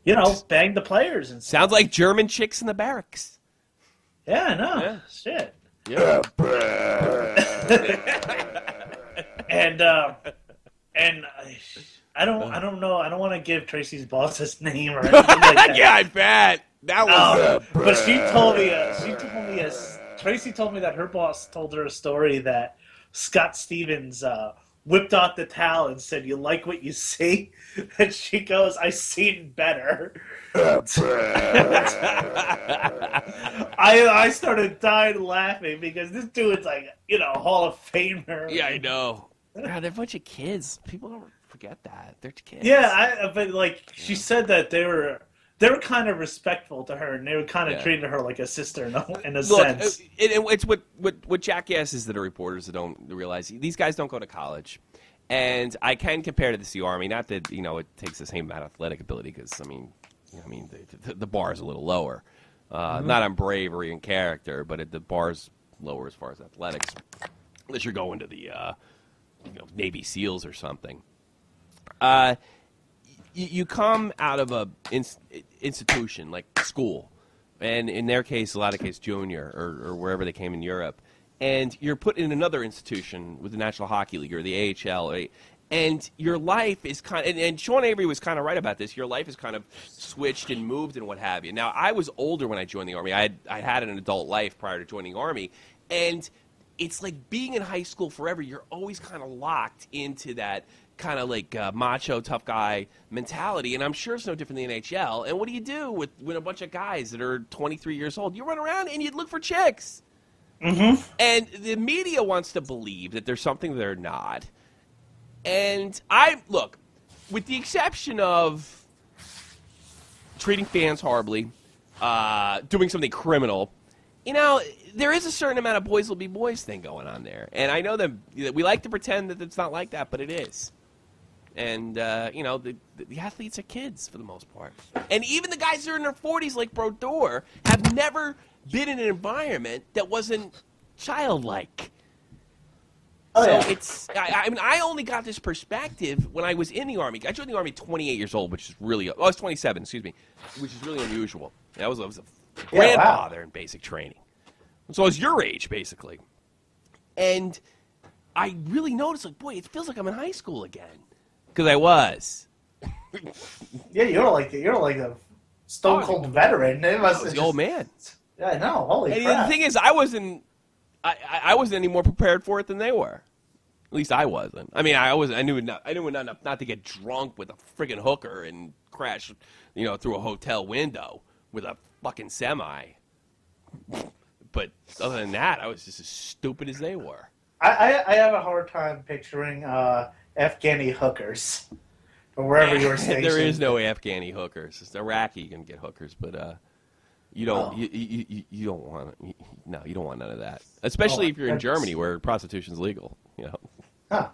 Speaker 3: you know, bang the players and stuff.
Speaker 1: Sounds like German chicks in the barracks.
Speaker 3: Yeah, I know. Yeah. Shit.
Speaker 1: Yeah.
Speaker 3: and I don't know. I don't want to give Tracy's boss's name or anything like that.
Speaker 1: Yeah, I bet that was.
Speaker 3: But she told me. Tracy told me that her boss told her a story that Scott Stevens whipped out the towel and said, "You like what you see?" And she goes, "I seen better." I started dying laughing because this dude's like, you know, Hall of Famer.
Speaker 1: Yeah, I know. God, they're a bunch of kids. People don't forget that. They're kids.
Speaker 3: Yeah, but like she said that they were kind of respectful to her, and they were kind of treating her like a sister in a sense.
Speaker 1: It's what jackasses that are reporters that don't realize. These guys don't go to college. And I can compare to the Army. Not that, you know, it takes the same amount of athletic ability because, I mean, the bar is a little lower. Not on bravery and character, but the bar's lower as far as athletics. Unless you're going to the Navy SEALs or something. You come out of a institution like school, and in their case, a lot of cases, junior or wherever they came in Europe, and you're put in another institution with the National Hockey League or the AHL, and your life is kind of, and Sean Avery was kind of right about this, your life is kind of switched and moved and what have you. Now, I was older when I joined the Army. I had an adult life prior to joining the Army, and it's like being in high school forever. You're always kind of locked into that kind of like macho, tough guy mentality, and I'm sure it's no different than the NHL. And what do you do with a bunch of guys that are 23 years old? You run around and you look for chicks.
Speaker 3: Mm-hmm.
Speaker 1: And the media wants to believe that there's something they're not. And look, with the exception of treating fans horribly, doing something criminal, you know, there is a certain amount of boys will be boys thing going on there. And I know that we like to pretend that it's not like that, but it is. And, you know, the athletes are kids for the most part. And even the guys that are in their 40s like Brodeur have never been in an environment that wasn't childlike. I mean, I only got this perspective when I was in the Army. I joined the Army at 28 years old, which is really, I was 27, excuse me, which is really unusual. I was a grandfather in basic training. So I was your age, basically. And I really noticed, like, boy, it feels like I'm in high school again. Because I was.
Speaker 3: Yeah, you're like a stone cold veteran.
Speaker 1: I was the old man.
Speaker 3: Yeah, I know. Holy
Speaker 1: crap.
Speaker 3: crap.
Speaker 1: The thing is, I wasn't any more prepared for it than they were. At least I wasn't. I mean, I knew enough not to get drunk with a friggin' hooker and crash, you know, through a hotel window with a fucking semi. But other than that, I was just as stupid as they were.
Speaker 3: I have a hard time picturing Afghani hookers or wherever you're stationed.
Speaker 1: There is no Afghani hookers. It's Iraqi you can get hookers, but you don't. You don't want. No, you don't want none of that. Especially if you're in Germany, where prostitution's legal. You know.
Speaker 3: Huh.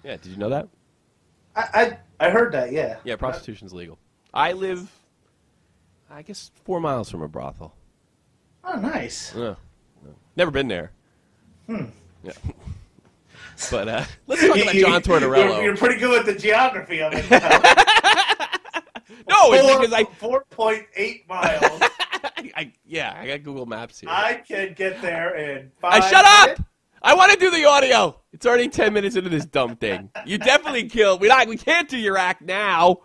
Speaker 1: Yeah. Did you know that?
Speaker 3: I heard that. Yeah.
Speaker 1: Yeah, prostitution's legal. I live, I guess, 4 miles from a brothel.
Speaker 3: Oh, nice.
Speaker 1: Yeah. Never been there.
Speaker 3: Yeah.
Speaker 1: But let's talk about John Tortorella.
Speaker 3: You're pretty good with the geography of it.
Speaker 1: No, it's because
Speaker 3: 4.8 miles.
Speaker 1: I got Google Maps here.
Speaker 3: I can get there in 5
Speaker 1: shut
Speaker 3: minutes.
Speaker 1: up! I want to do the audio. It's already 10 minutes into this dumb thing. You definitely killed. We can't do your act now.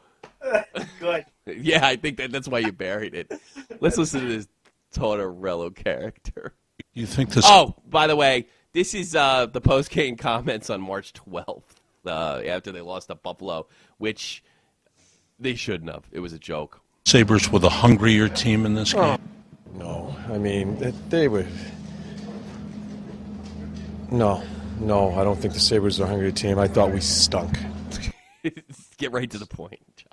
Speaker 3: Good.
Speaker 1: Yeah, I think that's why you buried it. Let's listen to this Tortorella character.
Speaker 18: You think this?
Speaker 1: Oh, by the way, this is the post-game comments on March 12th after they lost to Buffalo, which they shouldn't have. It was a joke.
Speaker 18: Sabres were the hungrier team in this game?
Speaker 19: No, I mean, they were... No, I don't think the Sabres are a hungry team. I thought we stunk.
Speaker 1: Get right to the point, John.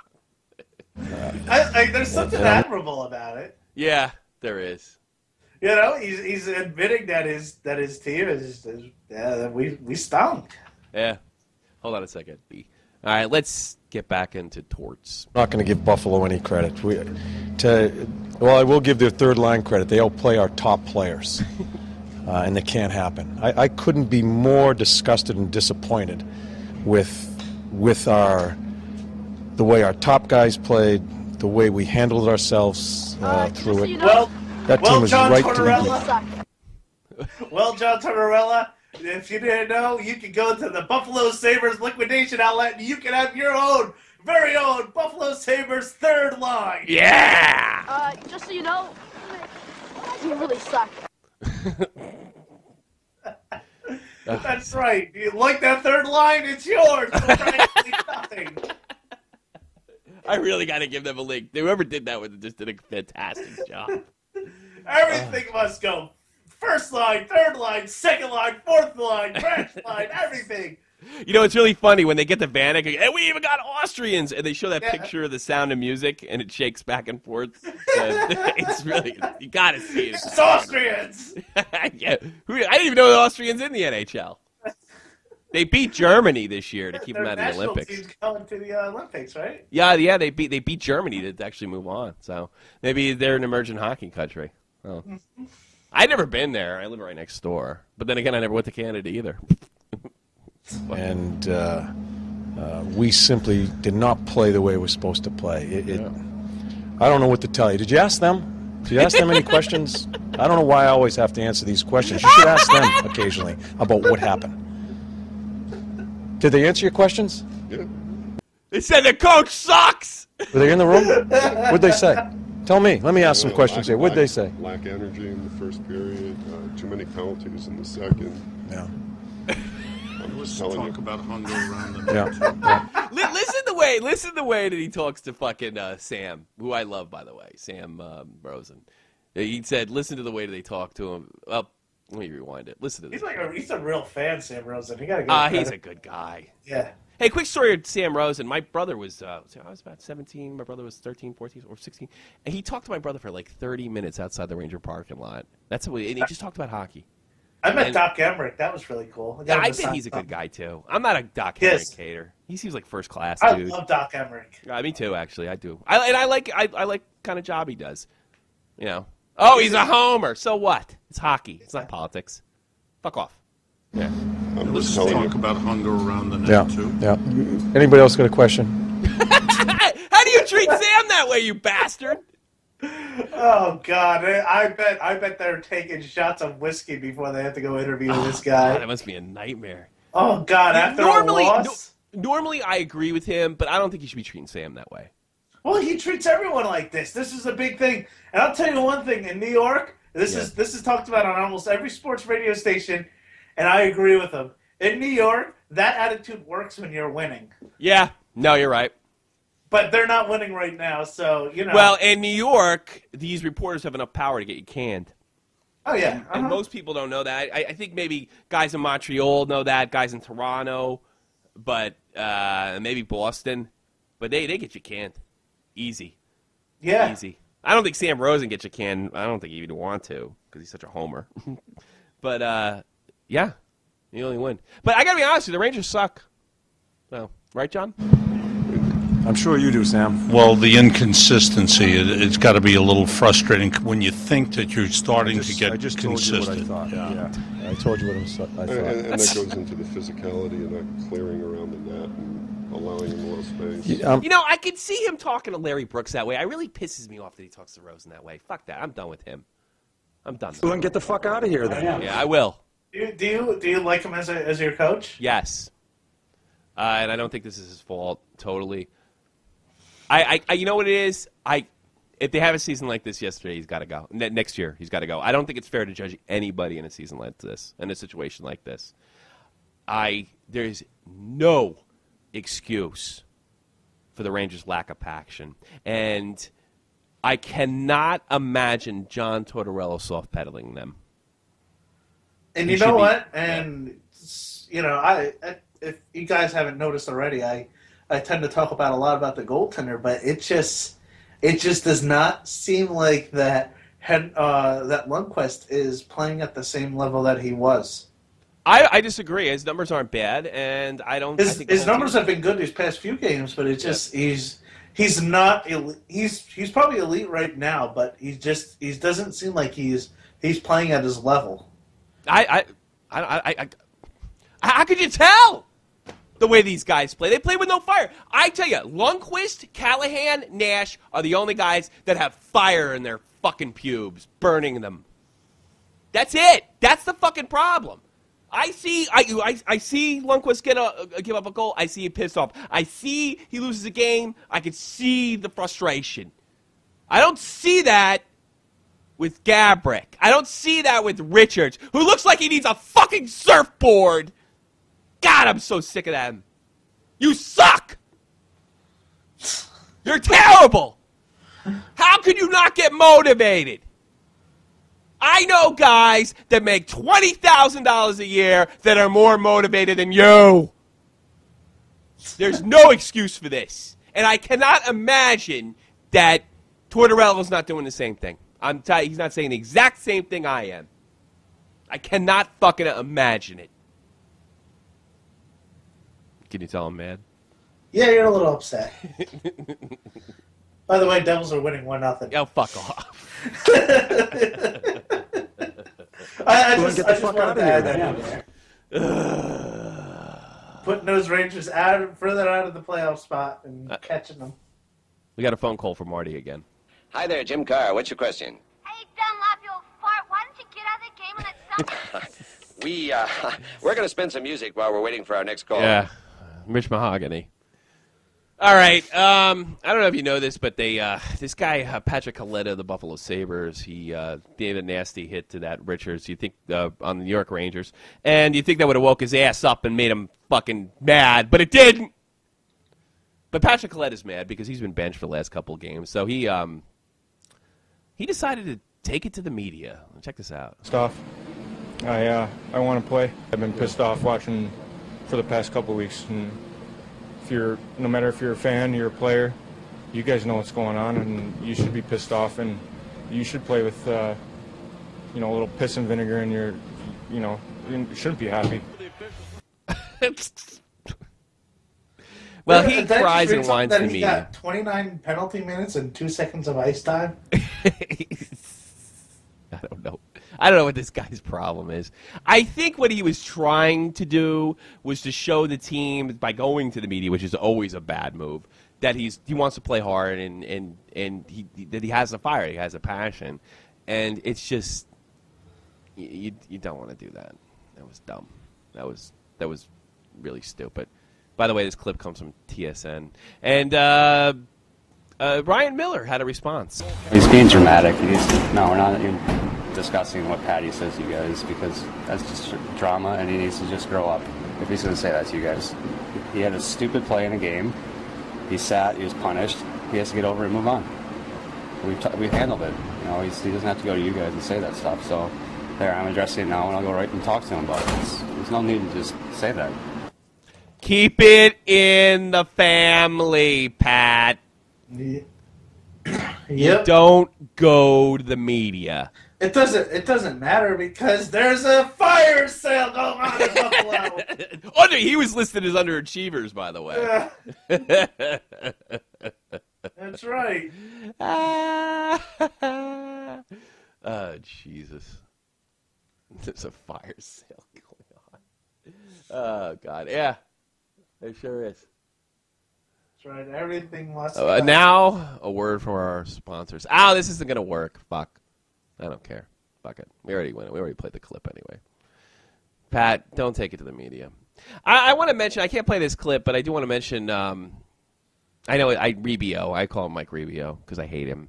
Speaker 3: There's something admirable about it.
Speaker 1: Yeah, there is.
Speaker 3: You know, he's admitting that his team is we stunk.
Speaker 1: Yeah. Hold on a second. All right, let's get back into torts.
Speaker 19: I'm not going to give Buffalo any credit. I will give their third line credit. They outplay our top players, and it can't happen. I couldn't be more disgusted and disappointed with the way our top guys played, the way we handled ourselves through it. That team is right to be.
Speaker 3: Well, John Tortorella, if you didn't know, you can go to the Buffalo Sabres liquidation outlet and you can have your very own Buffalo Sabres third line.
Speaker 1: Yeah!
Speaker 20: Just so you know, you really suck.
Speaker 3: That's right. You like that third line? It's yours for practically nothing.
Speaker 1: I really got to give them a link. Whoever did that just did a fantastic job.
Speaker 3: Everything must go. First line, third line, second line, fourth line, branch line, everything.
Speaker 1: You know, it's really funny when they get to Vanek, and we even got Austrians, and they show that picture of the Sound of Music, and it shakes back and forth. It's really, you got to see it.
Speaker 3: It's Austrians!
Speaker 1: Yeah. I didn't even know the Austrians in the NHL. They beat Germany this year to keep them out of the Olympics.
Speaker 3: Team's going to the Olympics, right?
Speaker 1: Yeah, they beat Germany to actually move on. So maybe they're an emerging hockey country. Oh. I've never been there. I live right next door. But then again, I never went to Canada either.
Speaker 19: And we simply did not play the way we were supposed to play. I don't know what to tell you. Did you ask them? Did you ask them any questions? I don't know why I always have to answer these questions. You should ask them occasionally about what happened. Did they answer your questions?
Speaker 18: Yeah.
Speaker 1: They said the coach sucks!
Speaker 19: Were they in the room? What'd they say? Tell me. Let me ask some questions here. What'd they say?
Speaker 21: Lack energy in the first period. Too many penalties in the second.
Speaker 19: Yeah.
Speaker 21: I'm just telling you.
Speaker 18: Talk about hunger around the
Speaker 19: Yeah.
Speaker 1: Listen the way that he talks to fucking Sam, who I love, by the way, Sam Rosen. He said, listen to the way that they talk to him. Well, let me rewind it. Listen to this.
Speaker 3: He's a real fan, Sam Rosen. He got
Speaker 1: he's a good guy.
Speaker 3: Yeah.
Speaker 1: Hey, quick story of Sam Rosen. My brother was, I was about 17. My brother was 13, 14, or 16. And he talked to my brother for like 30 minutes outside the Ranger parking lot. And he just talked about hockey.
Speaker 3: I met Doc Emmerich. That was really cool.
Speaker 1: Yeah, I bet he's a good guy, too. I'm not a Doc Emmerich hater. He seems like first class, dude.
Speaker 3: I love Doc Emmerich.
Speaker 1: Me too, actually. I do. I like kind of job he does. You know. Oh, he's a homer. So what? It's hockey. It's not politics. Fuck off. Yeah.
Speaker 18: Let's talk about hunger around the net, too.
Speaker 19: Yeah. Anybody else got a question?
Speaker 1: How do you treat Sam that way, you bastard?
Speaker 3: Oh God! I bet they're taking shots of whiskey before they have to go interview this guy.
Speaker 1: God, that must be a nightmare.
Speaker 3: Oh God! After a loss?
Speaker 1: Normally I agree with him, but I don't think you should be treating Sam that way.
Speaker 3: Well, he treats everyone like this. This is a big thing, and I'll tell you one thing: in New York, this is talked about on almost every sports radio station, and I agree with him. In New York, that attitude works when you're winning.
Speaker 1: Yeah. No, you're right.
Speaker 3: But they're not winning right now, so, you know.
Speaker 1: Well, in New York, these reporters have enough power to get you canned.
Speaker 3: Oh, yeah.
Speaker 1: And most people don't know that. I think maybe guys in Montreal know that, guys in Toronto, but maybe Boston. But they get you canned. Easy.
Speaker 3: Yeah.
Speaker 1: Easy. I don't think Sam Rosen gets you canned. I don't think he would want to because he's such a homer. But, yeah, you only win. But I got to be honest with you, the Rangers suck. So, right, John?
Speaker 19: I'm sure you do, Sam.
Speaker 18: Well, the inconsistency, it's got to be a little frustrating when you think that you're starting to get consistent.
Speaker 19: Told you what I thought. Yeah. I told you what I thought.
Speaker 21: And that goes into the physicality and not clearing around the net and allowing him a little space.
Speaker 1: You know, I can see him talking to Larry Brooks that way. It really pisses me off that he talks to Rosen that way. Fuck that. I'm done with him. I'm done.
Speaker 17: Well, then get the fuck out of here, then.
Speaker 1: Yeah, I will.
Speaker 3: Do you like him as your coach?
Speaker 1: Yes. And I don't think this is his fault totally. You know what it is? If they have a season like this yesterday, he's got to go. Next year, he's got to go. I don't think it's fair to judge anybody in a season like this, in a situation like this. There's no excuse for the Rangers' lack of passion. And I cannot imagine John Tortorella soft-pedaling them.
Speaker 3: And you know what? And, you know, if you guys haven't noticed already, I tend to talk about a lot about the goaltender, but it just does not seem like that Lundqvist is playing at the same level that he was.
Speaker 1: I disagree. His numbers aren't bad, and I don't.
Speaker 3: His numbers have been good these past few games, but it's just he's not elite. He's probably elite right now, but he doesn't seem like he's playing at his level.
Speaker 1: How could you tell? The way these guys play. They play with no fire. I tell you, Lundqvist, Callahan, Nash are the only guys that have fire in their fucking pubes, burning them. That's it. That's the fucking problem. I see Lundqvist give up a goal. I see him pissed off. I see he loses a game. I can see the frustration. I don't see that with Gabrick. I don't see that with Richards, who looks like he needs a fucking surfboard. God, I'm so sick of them. You suck. You're terrible. How can you not get motivated? I know guys that make $20,000 a year that are more motivated than you. There's no excuse for this. And I cannot imagine that Tortorella's not doing the same thing. He's not saying the exact same thing I am. I cannot fucking imagine it. Can you tell I'm mad?
Speaker 3: Yeah, you're a little upset. By the way, Devils are winning 1-0.
Speaker 1: Oh, fuck off.
Speaker 3: I just wanted to add that in there. Putting those Rangers further out of the playoff spot and catching them.
Speaker 1: We got a phone call from Marty again.
Speaker 10: Hi there, Jim Carr. What's your question?
Speaker 11: Hey, Dunlop, you old fart. Why didn't you get out of the game when it's something?
Speaker 10: We're going to spin some music while we're waiting for our next call.
Speaker 1: Yeah, Mitch Mahogany. All right, I don't know if you know this, but this guy, Patrick Kaleta of the Buffalo Sabres, he gave a nasty hit to that Richards, you think, on the New York Rangers, and you think that would have woke his ass up and made him fucking mad, but it didn't. But Patrick Kaleta's mad because he's been benched for the last couple of games, so he decided to take it to the media. Check this out.
Speaker 2: Stuff. I want to play. I've been pissed off watching for the past couple of weeks, and no matter if you're a fan, you're a player, you guys know what's going on, and you should be pissed off, and you should play with, a little piss and vinegar in your, you shouldn't be happy.
Speaker 1: Well, he cries and whines to me.
Speaker 3: He got 29 penalty minutes and 2 seconds of ice time.
Speaker 1: I don't know. I don't know what this guy's problem is. I think what he was trying to do was to show the team by going to the media, which is always a bad move, that he wants to play hard and that he has a fire, he has a passion, and it's just you don't want to do that. That was dumb. That was really stupid. By the way, this clip comes from TSN, and Ryan Miller had a response.
Speaker 22: He's being dramatic. We're not even discussing what Patty says to you guys because that's just drama, and he needs to just grow up if he's going to say that to you guys. He had a stupid play in a game. He sat. He was punished. He has to get over it and move on. We've handled it. He doesn't have to go to you guys and say that stuff. So there, I'm addressing it now, and I'll go right and talk to him about it. There's no need to just say that.
Speaker 1: Keep it in the family, Pat.
Speaker 3: Yep.
Speaker 1: You don't go to the media.
Speaker 3: It doesn't matter because there's a fire sale going on in Buffalo.
Speaker 1: He was listed as underachievers, by the way.
Speaker 3: That's right.
Speaker 1: Oh, Jesus. There's a fire sale going on. Oh, God. Yeah, there sure is.
Speaker 3: That's right. Everything must.
Speaker 1: Now, a word from our sponsors. This isn't going to work. Fuck. I don't care. Fuck it. We already went. We already played the clip anyway. Pat, don't take it to the media. I want to mention, I can't play this clip, but I do want to mention, I know Rubio. I call him Mike Rubio because I hate him.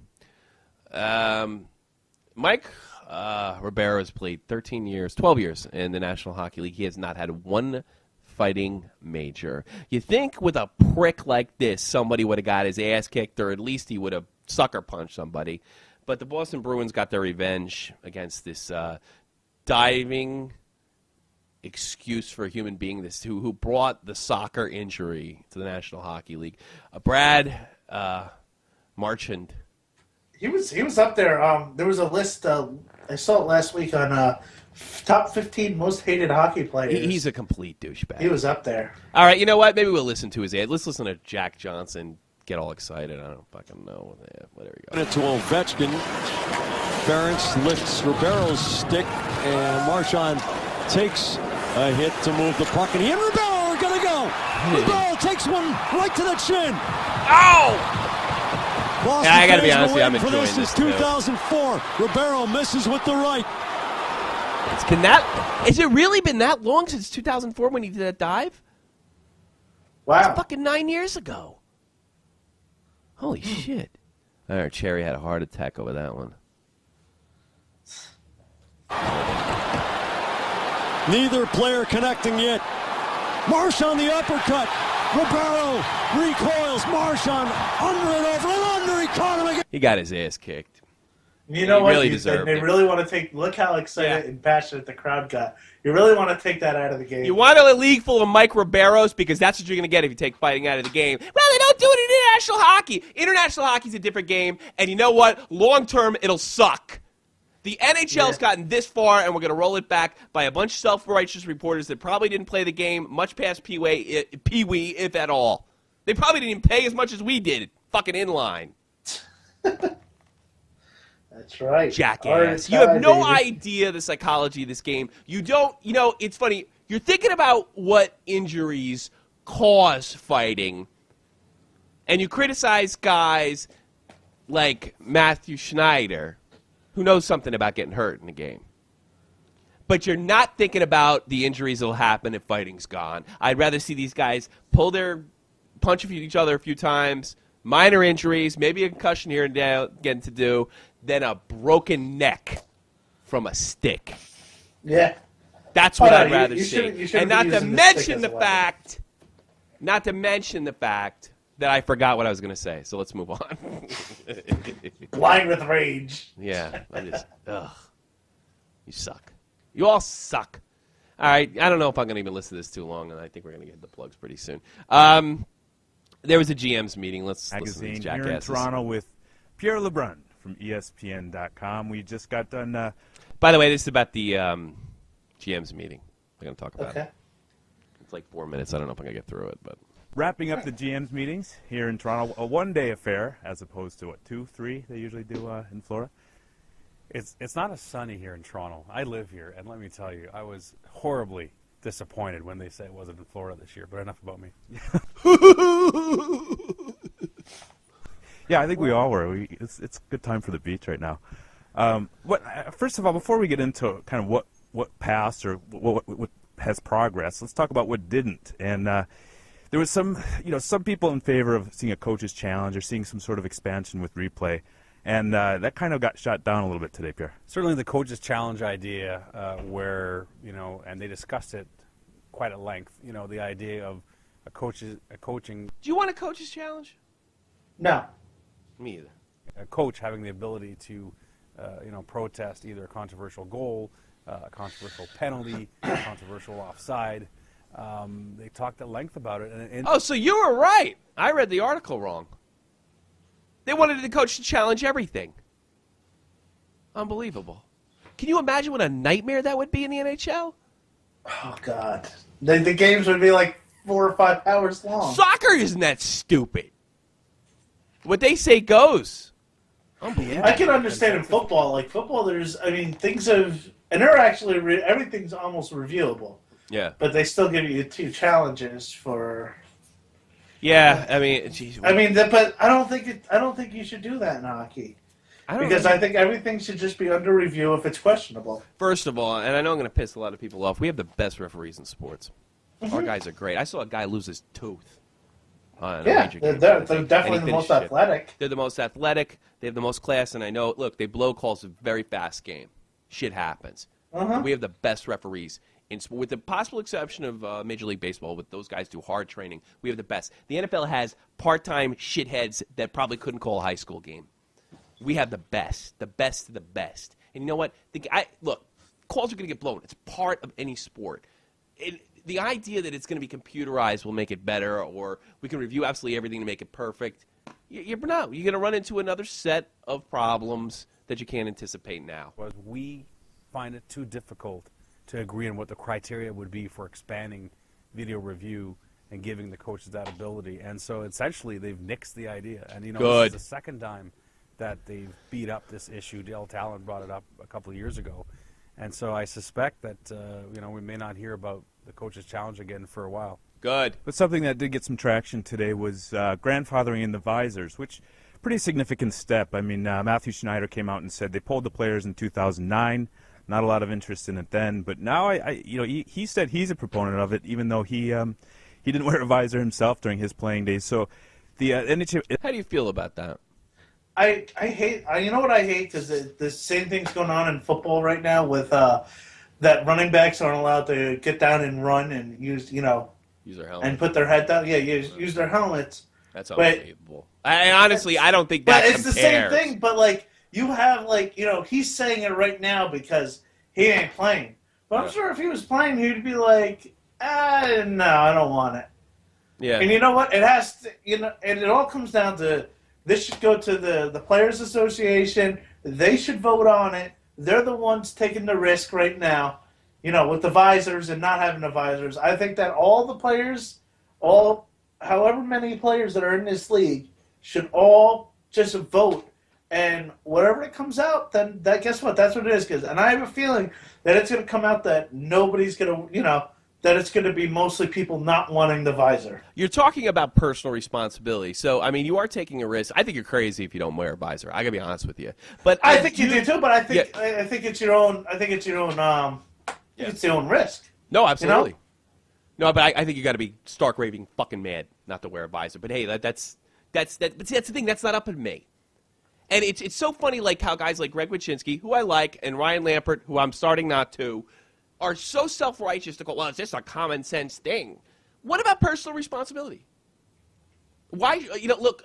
Speaker 1: Mike Ribeiro has played 12 years in the National Hockey League. He has not had one fighting major. You think with a prick like this, somebody would have got his ass kicked, or at least he would have sucker punched somebody. But the Boston Bruins got their revenge against this diving excuse for a human being who brought the soccer injury to the National Hockey League. Brad Marchand.
Speaker 3: He was up there. There was a list. I saw it last week on top 15 most hated hockey players.
Speaker 1: He's a complete douchebag.
Speaker 3: He was up there.
Speaker 1: All right, you know what? Maybe we'll listen to his ad. Let's listen to Jack Johnson get all excited. I don't fucking know. There we go.
Speaker 4: To Ovechkin. Ferentz lifts Ribeiro's stick, and Marchand takes a hit to move the puck, and he and Ribeiro are going to go. Ribeiro takes one right to the chin.
Speaker 1: Ow!
Speaker 4: Boston
Speaker 1: I got to be honest with you, I'm
Speaker 4: for
Speaker 1: enjoying
Speaker 4: this.
Speaker 1: this.
Speaker 4: Is 2004. Ribeiro misses with the right.
Speaker 1: Has it really been that long since 2004 when he did that dive?
Speaker 3: Wow.
Speaker 1: It's fucking 9 years ago. Holy shit. All right, Cherry had a heart attack over that one.
Speaker 4: Neither player connecting yet. Marchand the uppercut. Ribeiro recoils. Marchand under and over and under. He caught him again.
Speaker 1: He got his ass kicked.
Speaker 3: You know
Speaker 1: He
Speaker 3: what?
Speaker 1: really
Speaker 3: They
Speaker 1: deserved it.
Speaker 3: really want to take. Look how excited and passionate the crowd got. You really want to take that out of the game.
Speaker 1: You want a league full of Mike Ribeiros because that's what you're going to get if you take fighting out of the game. Well, they don't do it in international hockey. International hockey's a different game, and you know what? Long term, it'll suck. The NHL's gotten this far, and we're going to roll it back by a bunch of self-righteous reporters that probably didn't play the game much past Pee-wee, if at all. They probably didn't even pay as much as we did, fucking in line.
Speaker 3: That's right.
Speaker 1: Jackass. You have no idea the psychology of this game. You don't, it's funny. You're thinking about what injuries cause fighting, and you criticize guys like Matthew Schneider, who knows something about getting hurt in the game. But you're not thinking about the injuries that will happen if fighting's gone. I'd rather see these guys punch each other a few times, minor injuries, maybe a concussion here and there getting to do, than a broken neck from a stick.
Speaker 3: Yeah.
Speaker 1: That's what I'd rather
Speaker 3: you
Speaker 1: see.
Speaker 3: shouldn't
Speaker 1: And
Speaker 3: be
Speaker 1: not to
Speaker 3: using the
Speaker 1: mention
Speaker 3: stick as
Speaker 1: the
Speaker 3: a weapon.
Speaker 1: fact that I forgot what I was going to say. So let's move on.
Speaker 3: Blind with rage.
Speaker 1: Yeah. Ugh. You suck. You all suck. All right. I don't know if I'm going to even listen to this too long, and I think we're going to get the plugs pretty soon. There was a GM's meeting. Let's listen to these
Speaker 8: Magazine here in
Speaker 1: jackasses.
Speaker 8: Toronto with Pierre Lebrun from ESPN.com. We just got done.
Speaker 1: By the way, this is about the GM's meeting. We're going to talk about it. It's like 4 minutes. I don't know if I'm going to get through it, but
Speaker 8: Wrapping up the GM's meetings here in Toronto, a one-day affair as opposed to, 2, 3 they usually do in Florida.
Speaker 23: It's not as sunny here in Toronto. I live here, and let me tell you, I was horribly disappointed when they said it wasn't in Florida this year, but enough about me.
Speaker 8: Yeah, I think we all were. It's a good time for the beach right now. First of all, before we get into kind of what passed or what has progressed, let's talk about what didn't. And there was some people in favor of seeing a coach's challenge or seeing some sort of expansion with replay. And that kind of got shot down a little bit today, Pierre.
Speaker 23: Certainly the coach's challenge idea where, and they discussed it quite at length, the idea of a coaching.
Speaker 1: Do you want a coach's challenge?
Speaker 3: No.
Speaker 1: Me either.
Speaker 23: A coach having the ability to, protest either a controversial goal, a controversial penalty, a controversial offside. They talked at length about it.
Speaker 1: Oh, so you were right. I read the article wrong. They wanted the coach to challenge everything. Unbelievable. Can you imagine what a nightmare that would be in the NHL?
Speaker 3: Oh, God. The games would be like 4 or 5 hours long.
Speaker 1: Soccer isn't that stupid. What they say goes.
Speaker 3: I can understand in football. Like, football, things have... And they're actually... everything's almost reviewable.
Speaker 1: Yeah.
Speaker 3: But they still give you 2 challenges for...
Speaker 1: Yeah, I mean... Geez,
Speaker 3: but I don't think you should do that in hockey. I think everything should just be under review if it's questionable.
Speaker 1: First of all, and I know I'm going to piss a lot of people off, we have the best referees in sports. Our guys are great. I saw a guy lose his tooth.
Speaker 3: They're definitely the most athletic.
Speaker 1: They're the most athletic. They have the most class, and I know, look, they blow calls a very fast game. Shit happens. We have the best referees. With the possible exception of Major League Baseball, with those guys do hard training, we have the best. The NFL has part-time shitheads that probably couldn't call a high school game. We have the best of the best. And you know what? Look, calls are going to get blown. It's part of any sport. The idea that it's going to be computerized will make it better, or we can review absolutely everything to make it perfect. You're going to run into another set of problems that you can't anticipate now.
Speaker 23: We find it too difficult to agree on what the criteria would be for expanding video review and giving the coaches that ability. And so essentially they've nixed the idea. And this is the second time that they've beat up this issue. Dale Talon brought it up a couple of years ago. And so I suspect that we may not hear about the coaches' challenge again for a while.
Speaker 1: Good.
Speaker 8: But something that did get some traction today was grandfathering in the visors, which pretty significant step. I mean, Matthew Schneider came out and said they pulled the players in 2009. Not a lot of interest in it then, but now he said he's a proponent of it, even though he didn't wear a visor himself during his playing days. So the NHL.
Speaker 1: How do you feel about that?
Speaker 3: I hate. You know what I hate is the same thing's going on in football right now with that running backs aren't allowed to get down and run and use their helmet and put their head down. Yeah, use their helmets.
Speaker 1: That's unbelievable. I don't think that.
Speaker 3: But it's the same thing. But you have he's saying it right now because he ain't playing. But I'm sure if he was playing, he'd be like, no, I don't want it.
Speaker 1: Yeah.
Speaker 3: And you know what? It has to. And it all comes down to. This should go to the Players Association. They should vote on it. They're the ones taking the risk right now, with the visors and not having the visors. I think that all the players, however many players that are in this league, should all just vote. And whatever it comes out, then guess what? That's what it is. And I have a feeling that it's going to come out that nobody's going to, that it's going to be mostly people not wanting the visor.
Speaker 1: You're talking about personal responsibility. So, I mean, you are taking a risk. I think you're crazy if you don't wear a visor. I got to be honest with you. But
Speaker 3: I think you do too, but I think it's your own it's your own risk.
Speaker 1: No, absolutely. No, but I think you got to be stark raving fucking mad not to wear a visor. But hey, that's the thing, that's not up to me. And it's so funny how guys like Greg Wyshynski, who I like, and Ryan Lampert, who I'm starting not to, are so self-righteous to go, well, it's just a common sense thing. What about personal responsibility? Why, look,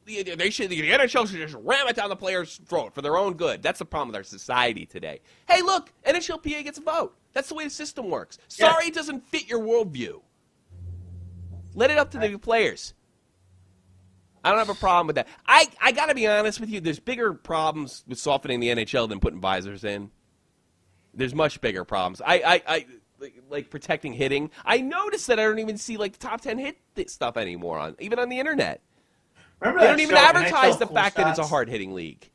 Speaker 1: the NHL should just ram it down the player's throat for their own good. That's the problem with our society today. Hey, look, NHLPA gets a vote. That's the way the system works. Sorry it doesn't fit your worldview. Let it up to the players. I don't have a problem with that. I got to be honest with you, there's bigger problems with softening the NHL than putting visors in. There's much bigger problems. I like protecting hitting. I noticed that I don't even see the top 10 hit stuff anymore even on the internet.
Speaker 3: Remember
Speaker 1: they
Speaker 3: that
Speaker 1: don't even
Speaker 3: show,
Speaker 1: advertise
Speaker 3: NHL
Speaker 1: the
Speaker 3: Cool
Speaker 1: fact that
Speaker 3: Shots?
Speaker 1: it's a hard hitting league.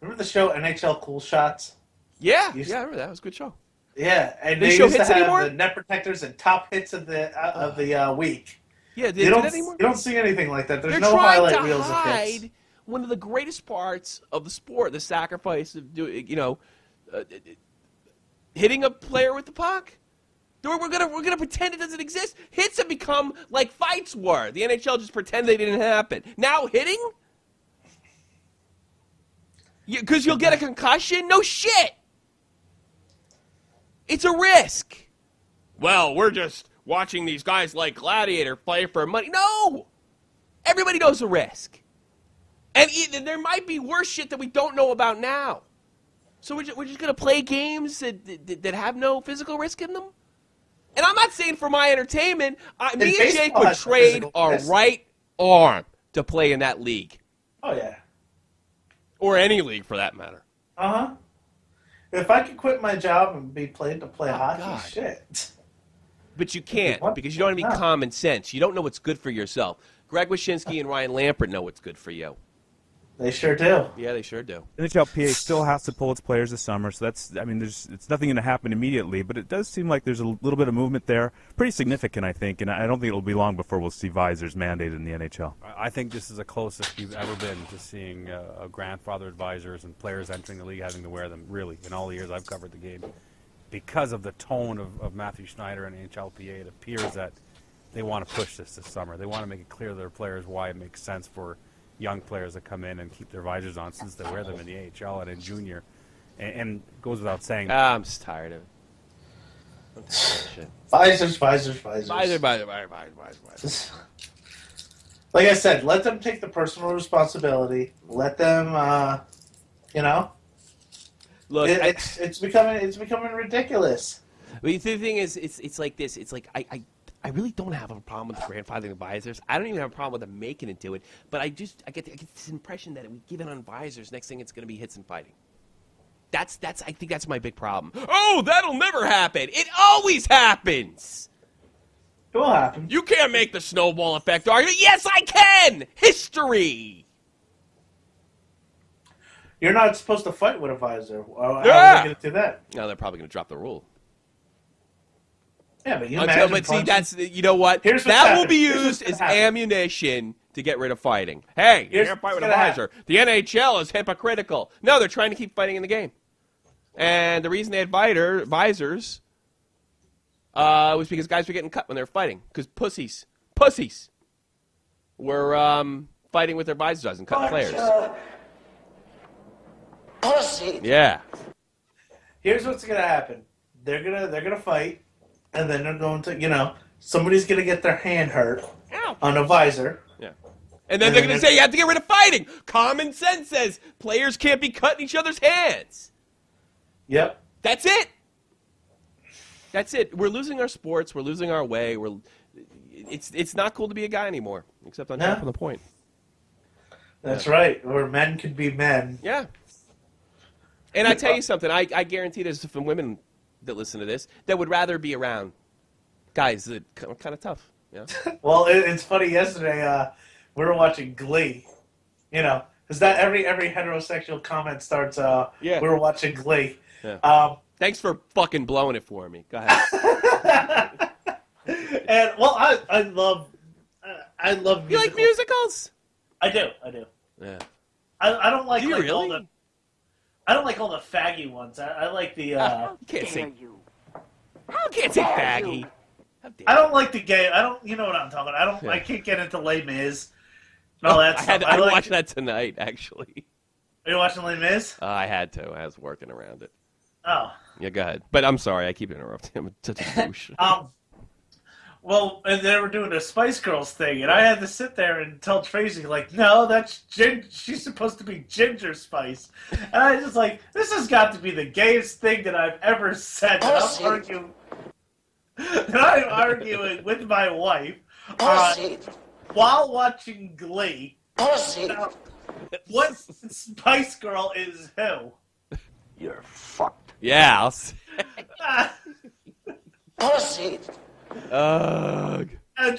Speaker 3: Remember the show NHL Cool Shots?
Speaker 1: Yeah, I remember that. It was a good show.
Speaker 3: Yeah, and
Speaker 1: They
Speaker 3: they
Speaker 1: show
Speaker 3: used to
Speaker 1: hits
Speaker 3: have
Speaker 1: anymore?
Speaker 3: the net protectors and top hits of the week.
Speaker 1: Yeah,
Speaker 3: you
Speaker 1: do
Speaker 3: don't
Speaker 1: that anymore?
Speaker 3: You don't see anything like that. There's
Speaker 1: They're
Speaker 3: no
Speaker 1: trying
Speaker 3: highlight
Speaker 1: to
Speaker 3: reels of
Speaker 1: hide
Speaker 3: hits.
Speaker 1: one of the greatest parts of the sport, the sacrifice of hitting a player with the puck. We're gonna pretend it doesn't exist. Hits have become like fights were. The NHL just pretend they didn't happen. Now hitting, because you'll get a concussion. No shit. It's a risk. Well, we're just watching these guys like Gladiator play for money. No, everybody knows the risk, and there might be worse shit that we don't know about now. So we're just going to play games that have no physical risk in them? And I'm not saying for my entertainment. Me and Jake would trade our right arm to play in that league.
Speaker 3: Oh, yeah.
Speaker 1: Or any league, for that matter.
Speaker 3: Uh-huh. If I could quit my job and be paid to play hockey,
Speaker 1: God.
Speaker 3: shit.
Speaker 1: But you can't because you don't have any common sense. You don't know what's good for yourself. Greg Wyshynski and Ryan Lampert know what's good for you.
Speaker 3: They sure do.
Speaker 1: Yeah, they sure do.
Speaker 8: NHLPA still has to pull its players this summer, so that's, I mean, it's nothing going to happen immediately, but it does seem like there's a little bit of movement there. Pretty significant, I think, and I don't think it'll be long before we'll see visors mandated in the NHL.
Speaker 23: I think this is the closest you've ever been to seeing grandfathered visors and players entering the league having to wear them, really, in all the years I've covered the game. Because of the tone of Matthew Schneider and NHLPA, it appears that they want to push this summer. They want to make it clear to their players why it makes sense for young players that come in and keep their visors on since they wear them in the AHL and in junior. And it goes without saying.
Speaker 1: I'm just tired of it. I'm tired of that shit.
Speaker 3: Visors.
Speaker 1: Visor.
Speaker 3: Like I said, let them take the personal responsibility. Let them, you know.
Speaker 1: Look,
Speaker 3: it's becoming ridiculous.
Speaker 1: The thing is, it's like this. It's like I really don't have a problem with grandfathering the visors. I don't even have a problem with them making it do it. But I get this impression that if we give it on visors, next thing it's going to be hits and fighting. I think that's my big problem. Oh, that'll never happen. It always happens.
Speaker 3: It will happen.
Speaker 1: You can't make the snowball effect argument. Yes, I can. History.
Speaker 3: You're not supposed to fight with a visor. How are they going to do that?
Speaker 1: No, they're probably going to drop the rule.
Speaker 3: Yeah, but
Speaker 1: you know what? That will be used as ammunition to get rid of fighting. Hey, you can't fight with a visor. The NHL is hypocritical. No, they're trying to keep fighting in the game. And the reason they had visors was because guys were getting cut when they were fighting. Because pussies were fighting with their visors and cutting players.
Speaker 3: Pussy.
Speaker 1: Yeah.
Speaker 3: Here's what's gonna happen. They're gonna fight, and then they're going to, somebody's gonna get their hand hurt on a visor.
Speaker 1: Yeah. And then they're gonna say you have to get rid of fighting. Common sense says players can't be cutting each other's hands.
Speaker 3: Yep.
Speaker 1: That's it. That's it. We're losing our sports. We're losing our way. It's not cool to be a guy anymore, except on top of the point.
Speaker 3: That's right. Where men could be men.
Speaker 1: Yeah. And I tell you something, I guarantee there's some women that listen to this that would rather be around guys that are kind of tough. Yeah.
Speaker 3: Well, it's funny. Yesterday, we were watching Glee. Because that every heterosexual comment starts. We were watching Glee.
Speaker 1: Yeah. Thanks for fucking blowing it for me. Go ahead.
Speaker 3: And I love musicals.
Speaker 1: You like musicals?
Speaker 3: I do.
Speaker 1: Yeah.
Speaker 3: I don't like.
Speaker 1: Do you
Speaker 3: all
Speaker 1: really?
Speaker 3: I don't like all the faggy ones. I like the.
Speaker 1: You can't say. I can't say faggy.
Speaker 3: I don't like the gay. I don't. You know what I'm talking about. I don't. Yeah. I can't get into Les Mis. And all that stuff.
Speaker 1: I watched that tonight, actually.
Speaker 3: Are you watching Les Mis?
Speaker 1: I had to. I was working around it.
Speaker 3: Oh.
Speaker 1: Yeah, go ahead. But I'm sorry. I keep interrupting. I'm such a douche.
Speaker 3: Well, and they were doing the Spice Girls thing, and I had to sit there and tell Tracy, no, that's she's supposed to be Ginger Spice. And I was just this has got to be the gayest thing that I've ever said. And I'm arguing with my wife while watching Glee. Now, what Spice Girl is who?
Speaker 16: You're fucked.
Speaker 1: Yeah, I'll say.
Speaker 16: Pussy.
Speaker 1: Ugh.
Speaker 3: I'm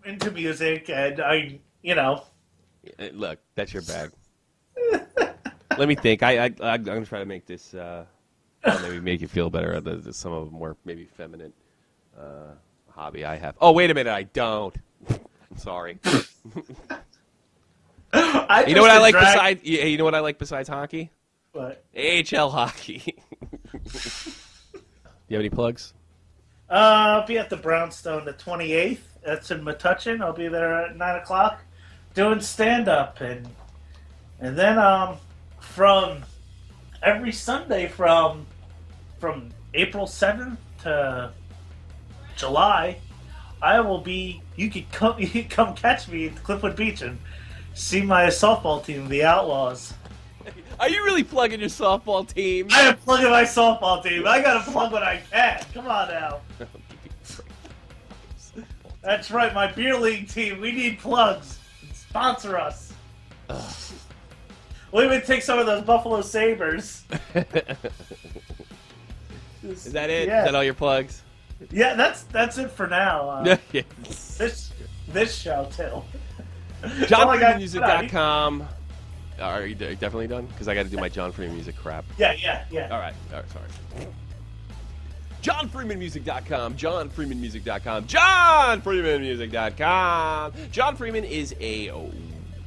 Speaker 3: into music, and
Speaker 1: Look, that's your bag. Let me think. I'm gonna try to make this maybe make you feel better. There's some of a more maybe feminine hobby I have. Oh, wait a minute, I don't. I'm sorry. You know what I like besides? You know what I like besides hockey?
Speaker 3: What?
Speaker 1: AHL hockey. You have any plugs?
Speaker 3: I'll be at the Brownstone the 28th. That's in Metuchen. I'll be there at 9 o'clock doing stand-up. And then from every Sunday from April 7th to July, I will be... You can come catch me at Cliffwood Beach and see my softball team, the Outlaws.
Speaker 1: Are you really plugging your softball team?
Speaker 3: I am plugging my softball team. I gotta plug what I can. Come on now. That's right, my beer league team. We need plugs. Sponsor us. We would take some of those Buffalo Sabres.
Speaker 1: Is that it?
Speaker 3: Yeah.
Speaker 1: Is that all your plugs?
Speaker 3: Yeah, that's it for now.
Speaker 1: Yes.
Speaker 3: This show too.
Speaker 1: JohnFreemanMusic.com. Are you definitely done? Because I got to do my John Freeman music crap.
Speaker 3: Yeah.
Speaker 1: All right, sorry. JohnFreemanMusic.com. JohnFreemanMusic.com. JohnFreemanMusic.com. John Freeman is a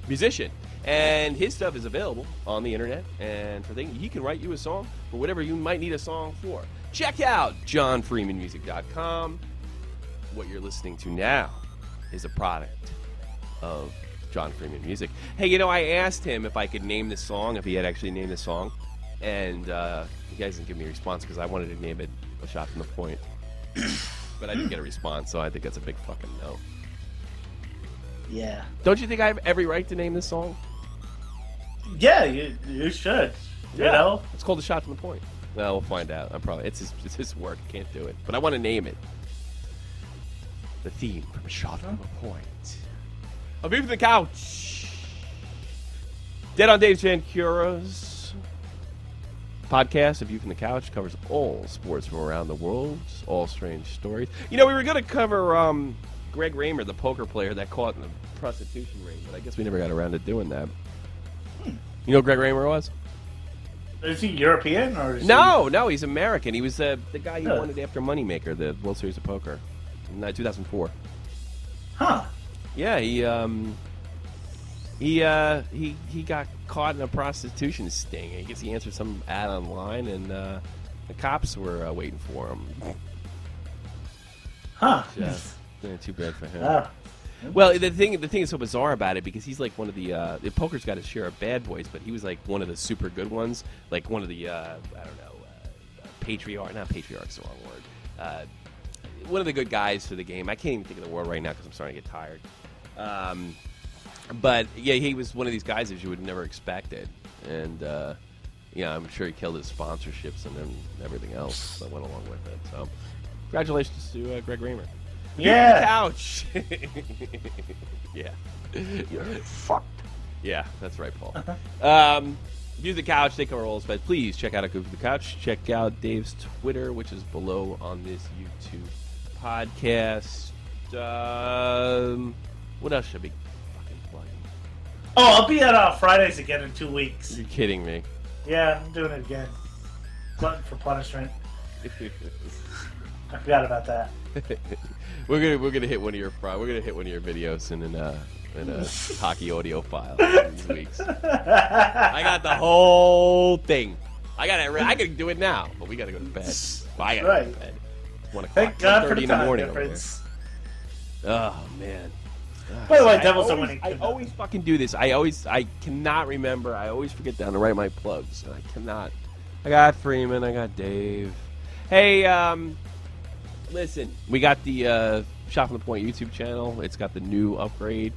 Speaker 1: musician, and his stuff is available on the internet. And for things, he can write you a song for whatever you might need a song for. Check out JohnFreemanMusic.com. What you're listening to now is a product of John Freeman Music. Hey, I asked him if I could name this song, if he had actually named this song, and he guys didn't give me a response because I wanted to name it A Shot from the Point. But I didn't get a response, so I think that's a big fucking no.
Speaker 3: Yeah.
Speaker 1: Don't you think I have every right to name this song?
Speaker 3: Yeah, you should. You know?
Speaker 1: It's called A Shot from the Point. Well, we'll find out. It's his work. Can't do it. But I want to name it. The theme from A Shot from the Point. A View from the Couch. Dead on Dave Jancura's podcast, A View from the Couch, covers all sports from around the world, all strange stories. We were going to cover Greg Raymer, the poker player that caught in the prostitution ring, but I guess we never got around to doing that. You know who Greg Raymer was?
Speaker 3: Is he European or? Is
Speaker 1: No, he's American. He was the guy who won it after Moneymaker, the World Series of Poker, in 2004.
Speaker 3: Huh.
Speaker 1: Yeah, he got caught in a prostitution sting. I guess he answered some ad online, and the cops were waiting for him.
Speaker 3: Huh.
Speaker 1: Yeah, too bad for him.
Speaker 3: Oh.
Speaker 1: Well, the thing is so bizarre about it because he's like one of the poker's got his share of bad boys, but he was like one of the super good ones, like one of the patriarch, not patriarch's the wrong word. One of the good guys for the game. I can't even think of the word right now because I'm starting to get tired. But yeah, he was one of these guys that you would never expect it, and I'm sure he killed his sponsorships and then everything else that went along with it. So, congratulations to Greg Raymer.
Speaker 3: Yeah.
Speaker 1: Couch. Yeah.
Speaker 16: You're fucked.
Speaker 1: Yeah, that's right, Paul. View the Couch. They cover all but please check out View the Couch. Check out Dave's Twitter, which is below on this YouTube podcast. What else should I be fucking plugging?
Speaker 3: Oh, I'll be at Fridays again in 2 weeks.
Speaker 1: You're kidding me.
Speaker 3: Yeah, I'm doing it again. Glutton for punishment. I forgot about that.
Speaker 1: We're gonna hit one of your videos in a hockey audio file in these weeks. I got the whole thing. I can do it now, but we gotta go to bed. Well, I gotta go to bed. It's 1 o'clock.
Speaker 3: Thank God for
Speaker 1: 1:30
Speaker 3: the
Speaker 1: in the
Speaker 3: time
Speaker 1: morning.
Speaker 3: difference.
Speaker 1: Oh man.
Speaker 3: By the way, Devils are winning.
Speaker 1: I always fucking do this. I cannot remember. I always forget down to write my plugs. And I cannot. I got Freeman. I got Dave. Hey, listen. We got the Shot from the Point YouTube channel. It's got the new upgrade.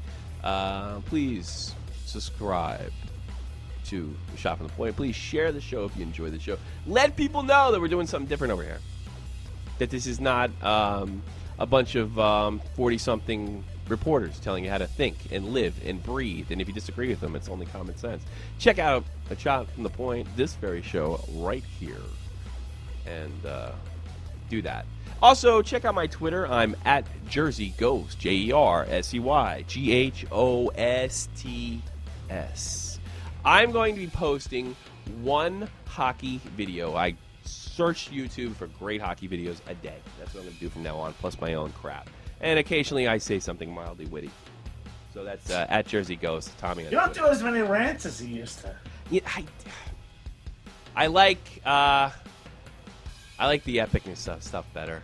Speaker 1: Please subscribe to Shot from the Point. Please share the show if you enjoy the show. Let people know that we're doing something different over here. That this is not a bunch of 40-something reporters telling you how to think and live and breathe. And if you disagree with them, it's only common sense. Check out A Shot from the Point, this very show right here. And do that. Also, check out my Twitter. I'm at Jersey Ghost, JerseyGhosts. I'm going to be posting one hockey video. I search YouTube for great hockey videos a day. That's what I'm going to do from now on, plus my own crap. And occasionally I say something mildly witty. So that's at Jersey Ghost, Tommy.
Speaker 3: You don't do as many rants as you used to.
Speaker 1: Yeah, I like the epicness stuff better.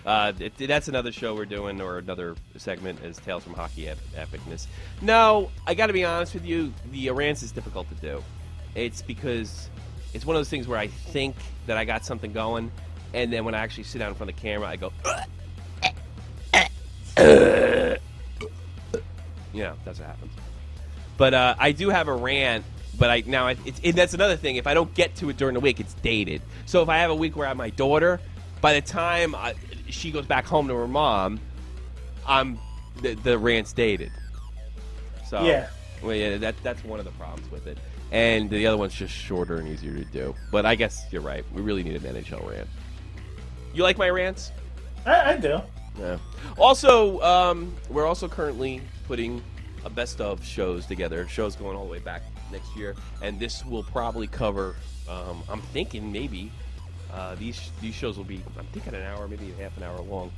Speaker 1: That's another show we're doing, or another segment is Tales from Hockey Epicness. No, I got to be honest with you, the rants is difficult to do. It's because it's one of those things where I think that I got something going, and then when I actually sit down in front of the camera, I go, that's what happens. But I do have a rant. But that's another thing. If I don't get to it during the week, it's dated. So if I have a week where I have my daughter, by the time she goes back home to her mom, the rant's dated. So
Speaker 3: yeah,
Speaker 1: well, yeah, that's one of the problems with it. and the other one's just shorter and easier to do. But I guess you're right. We really need an NHL rant. You like my rants?
Speaker 3: I do.
Speaker 1: Yeah. Also, we're also currently putting a best of shows together. Shows going all the way back next year, and this will probably cover. I'm thinking maybe these shows will be. I'm thinking an hour, maybe half an hour long.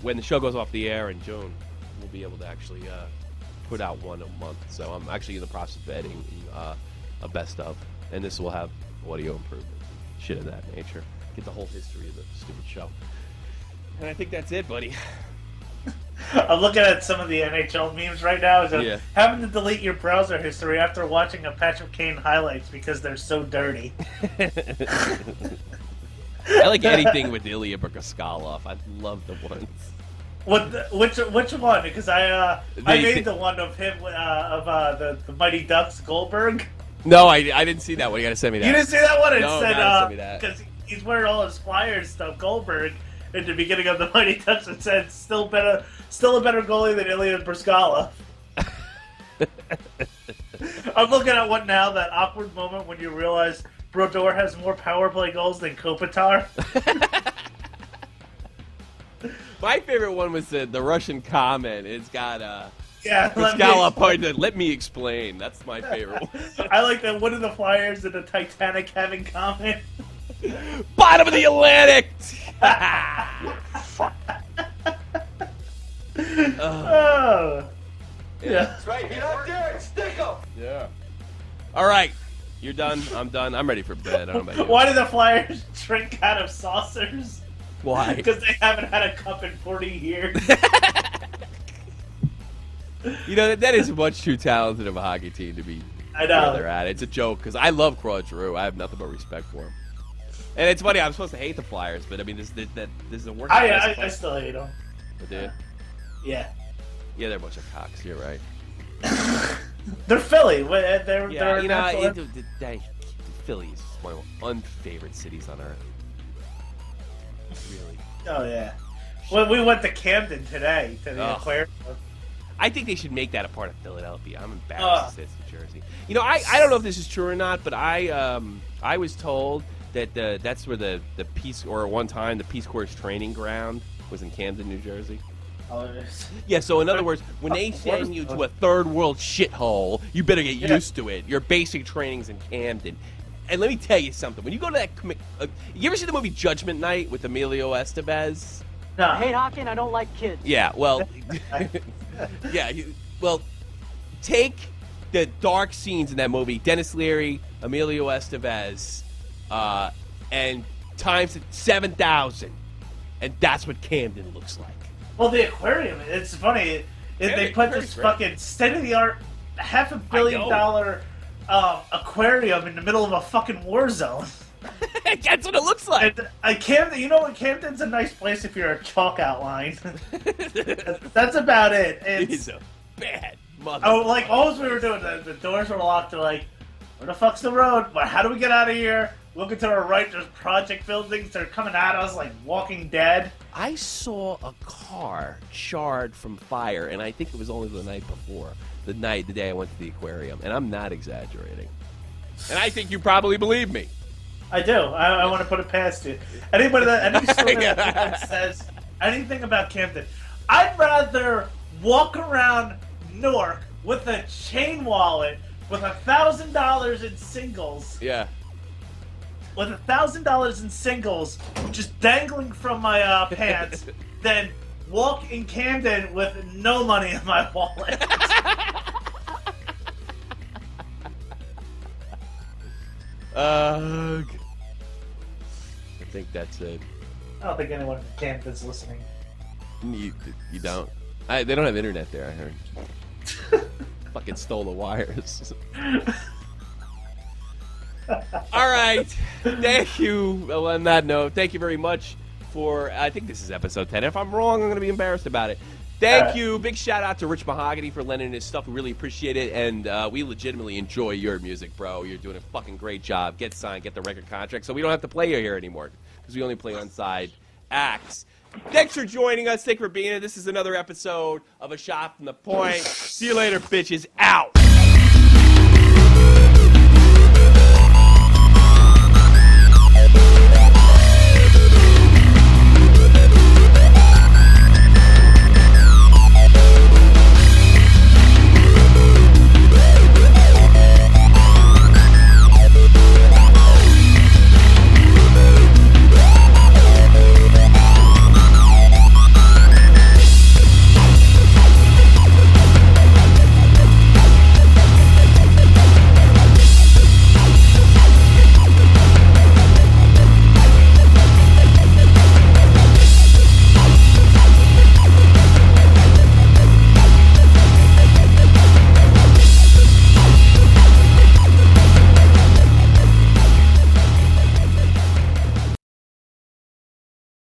Speaker 1: When the show goes off the air in June, we'll be able to actually put out one a month. So I'm actually in the process of editing a best of, and this will have audio improvement, shit of that nature. Get the whole history of the stupid show. And I think that's it, buddy.
Speaker 3: I'm looking at some of the NHL memes right now. So
Speaker 1: Yeah.
Speaker 3: Having to delete your browser history after watching a Patrick Kane highlights because they're so dirty.
Speaker 1: I like anything with Ilya Bruskalov. I love the ones.
Speaker 3: Which one? Because I made the one of him of the Mighty Ducks Goldberg.
Speaker 1: No, I didn't see that one. You got to send me that.
Speaker 3: You didn't see that one? It
Speaker 1: No,
Speaker 3: said
Speaker 1: gotta send me that.
Speaker 3: because he's wearing all his Flyers stuff. Goldberg at the beginning of the Mighty Ducks, it said still a better goalie than Ilya Bruskalov. I'm looking at one now. That awkward moment when you realize Brodeur has more power play goals than Kopitar.
Speaker 1: My favorite one was the Russian comment. It's got
Speaker 3: Bruskalov
Speaker 1: pointed. Let me explain. That's my favorite one.
Speaker 3: I like that one of the Flyers and the Titanic having comment.
Speaker 1: Bottom of the Atlantic.
Speaker 3: Oh. Yeah.
Speaker 6: That's right. You're not there. Stick 'em.
Speaker 1: Yeah. All right. You're done. I'm done. I'm ready for bed. I don't know about you.
Speaker 3: Why do the Flyers drink out of saucers?
Speaker 1: Why?
Speaker 3: Because they haven't had a cup in 40 years.
Speaker 1: You know, that is much too talented of a hockey team to be
Speaker 3: I know.
Speaker 1: where they're at. It's a joke because I love Claude Giroux. I have nothing but respect for him. And it's funny. I'm supposed to hate the Flyers, but I mean, this is a work.
Speaker 3: I still hate them.
Speaker 1: Do you?
Speaker 3: Yeah.
Speaker 1: Yeah, they're a bunch of cocks. You're right.
Speaker 3: They're Philly. They're
Speaker 1: Yeah,
Speaker 3: natural-
Speaker 1: Philly is one of my unfavorite cities on earth. Really.
Speaker 3: Oh yeah. Well, we went to Camden today to the aquarium.
Speaker 1: I think they should make that a part of Philadelphia. I'm embarrassed to say it's New Jersey. You know, I don't know if this is true or not, but I was told that that's where the Peace, or one time the Peace Corps training ground was in Camden, New Jersey.
Speaker 3: Oh, it is.
Speaker 1: Yeah, so in other words, when they send you to a third world shithole, you better get used to it. Your basic training's in Camden. And let me tell you something. When you go to that... you ever see the movie Judgment Night with Emilio Estevez?
Speaker 3: No.
Speaker 5: I hate hockey and I don't like kids.
Speaker 1: Yeah, well... yeah, well, take the dark scenes in that movie, Dennis Leary, Emilio Estevez, and times it 7,000. And that's what Camden looks like.
Speaker 3: Well, the aquarium, it's funny. They put this fucking state-of-the-art $500 million aquarium in the middle of a fucking war zone.
Speaker 1: That's what it looks like.
Speaker 3: And Camden, you know what? Camden's a nice place if you're a chalk outline. That's about it.
Speaker 1: He's a bad mother.
Speaker 3: Oh, like, all we were doing, the doors were locked. They're like, where the fuck's the road? But how do we get out of here? Looking to our right, there's project buildings. They're coming at us like Walking Dead.
Speaker 1: I saw a car charred from fire, and I think it was only the night before. The day I went to the aquarium, and I'm not exaggerating. And I think you probably believe me.
Speaker 3: I do. I want to put it past you. Anybody any student that says anything about Camden, I'd rather walk around Newark with a chain wallet with $1,000 in singles.
Speaker 1: Yeah.
Speaker 3: With $1,000 in singles just dangling from my pants than walk in Camden with no money in my wallet.
Speaker 1: I think that's it.
Speaker 3: I don't think anyone in Camden's listening.
Speaker 1: You don't? They don't have internet there, I heard. Fucking stole the wires. All right. Thank you. Well, on that note, thank you very much for, I think this is episode 10. If I'm wrong, I'm going to be embarrassed about it. Thank you. Big shout out to Rich Mahogany for lending his stuff. We really appreciate it, and we legitimately enjoy your music, bro. You're doing a fucking great job. Get signed, get the record contract, so we don't have to play you here anymore, because we only play on side acts. Thanks for joining us. Thanks for being here. This is another episode of A Shot from the Point. See you later, bitches. Out.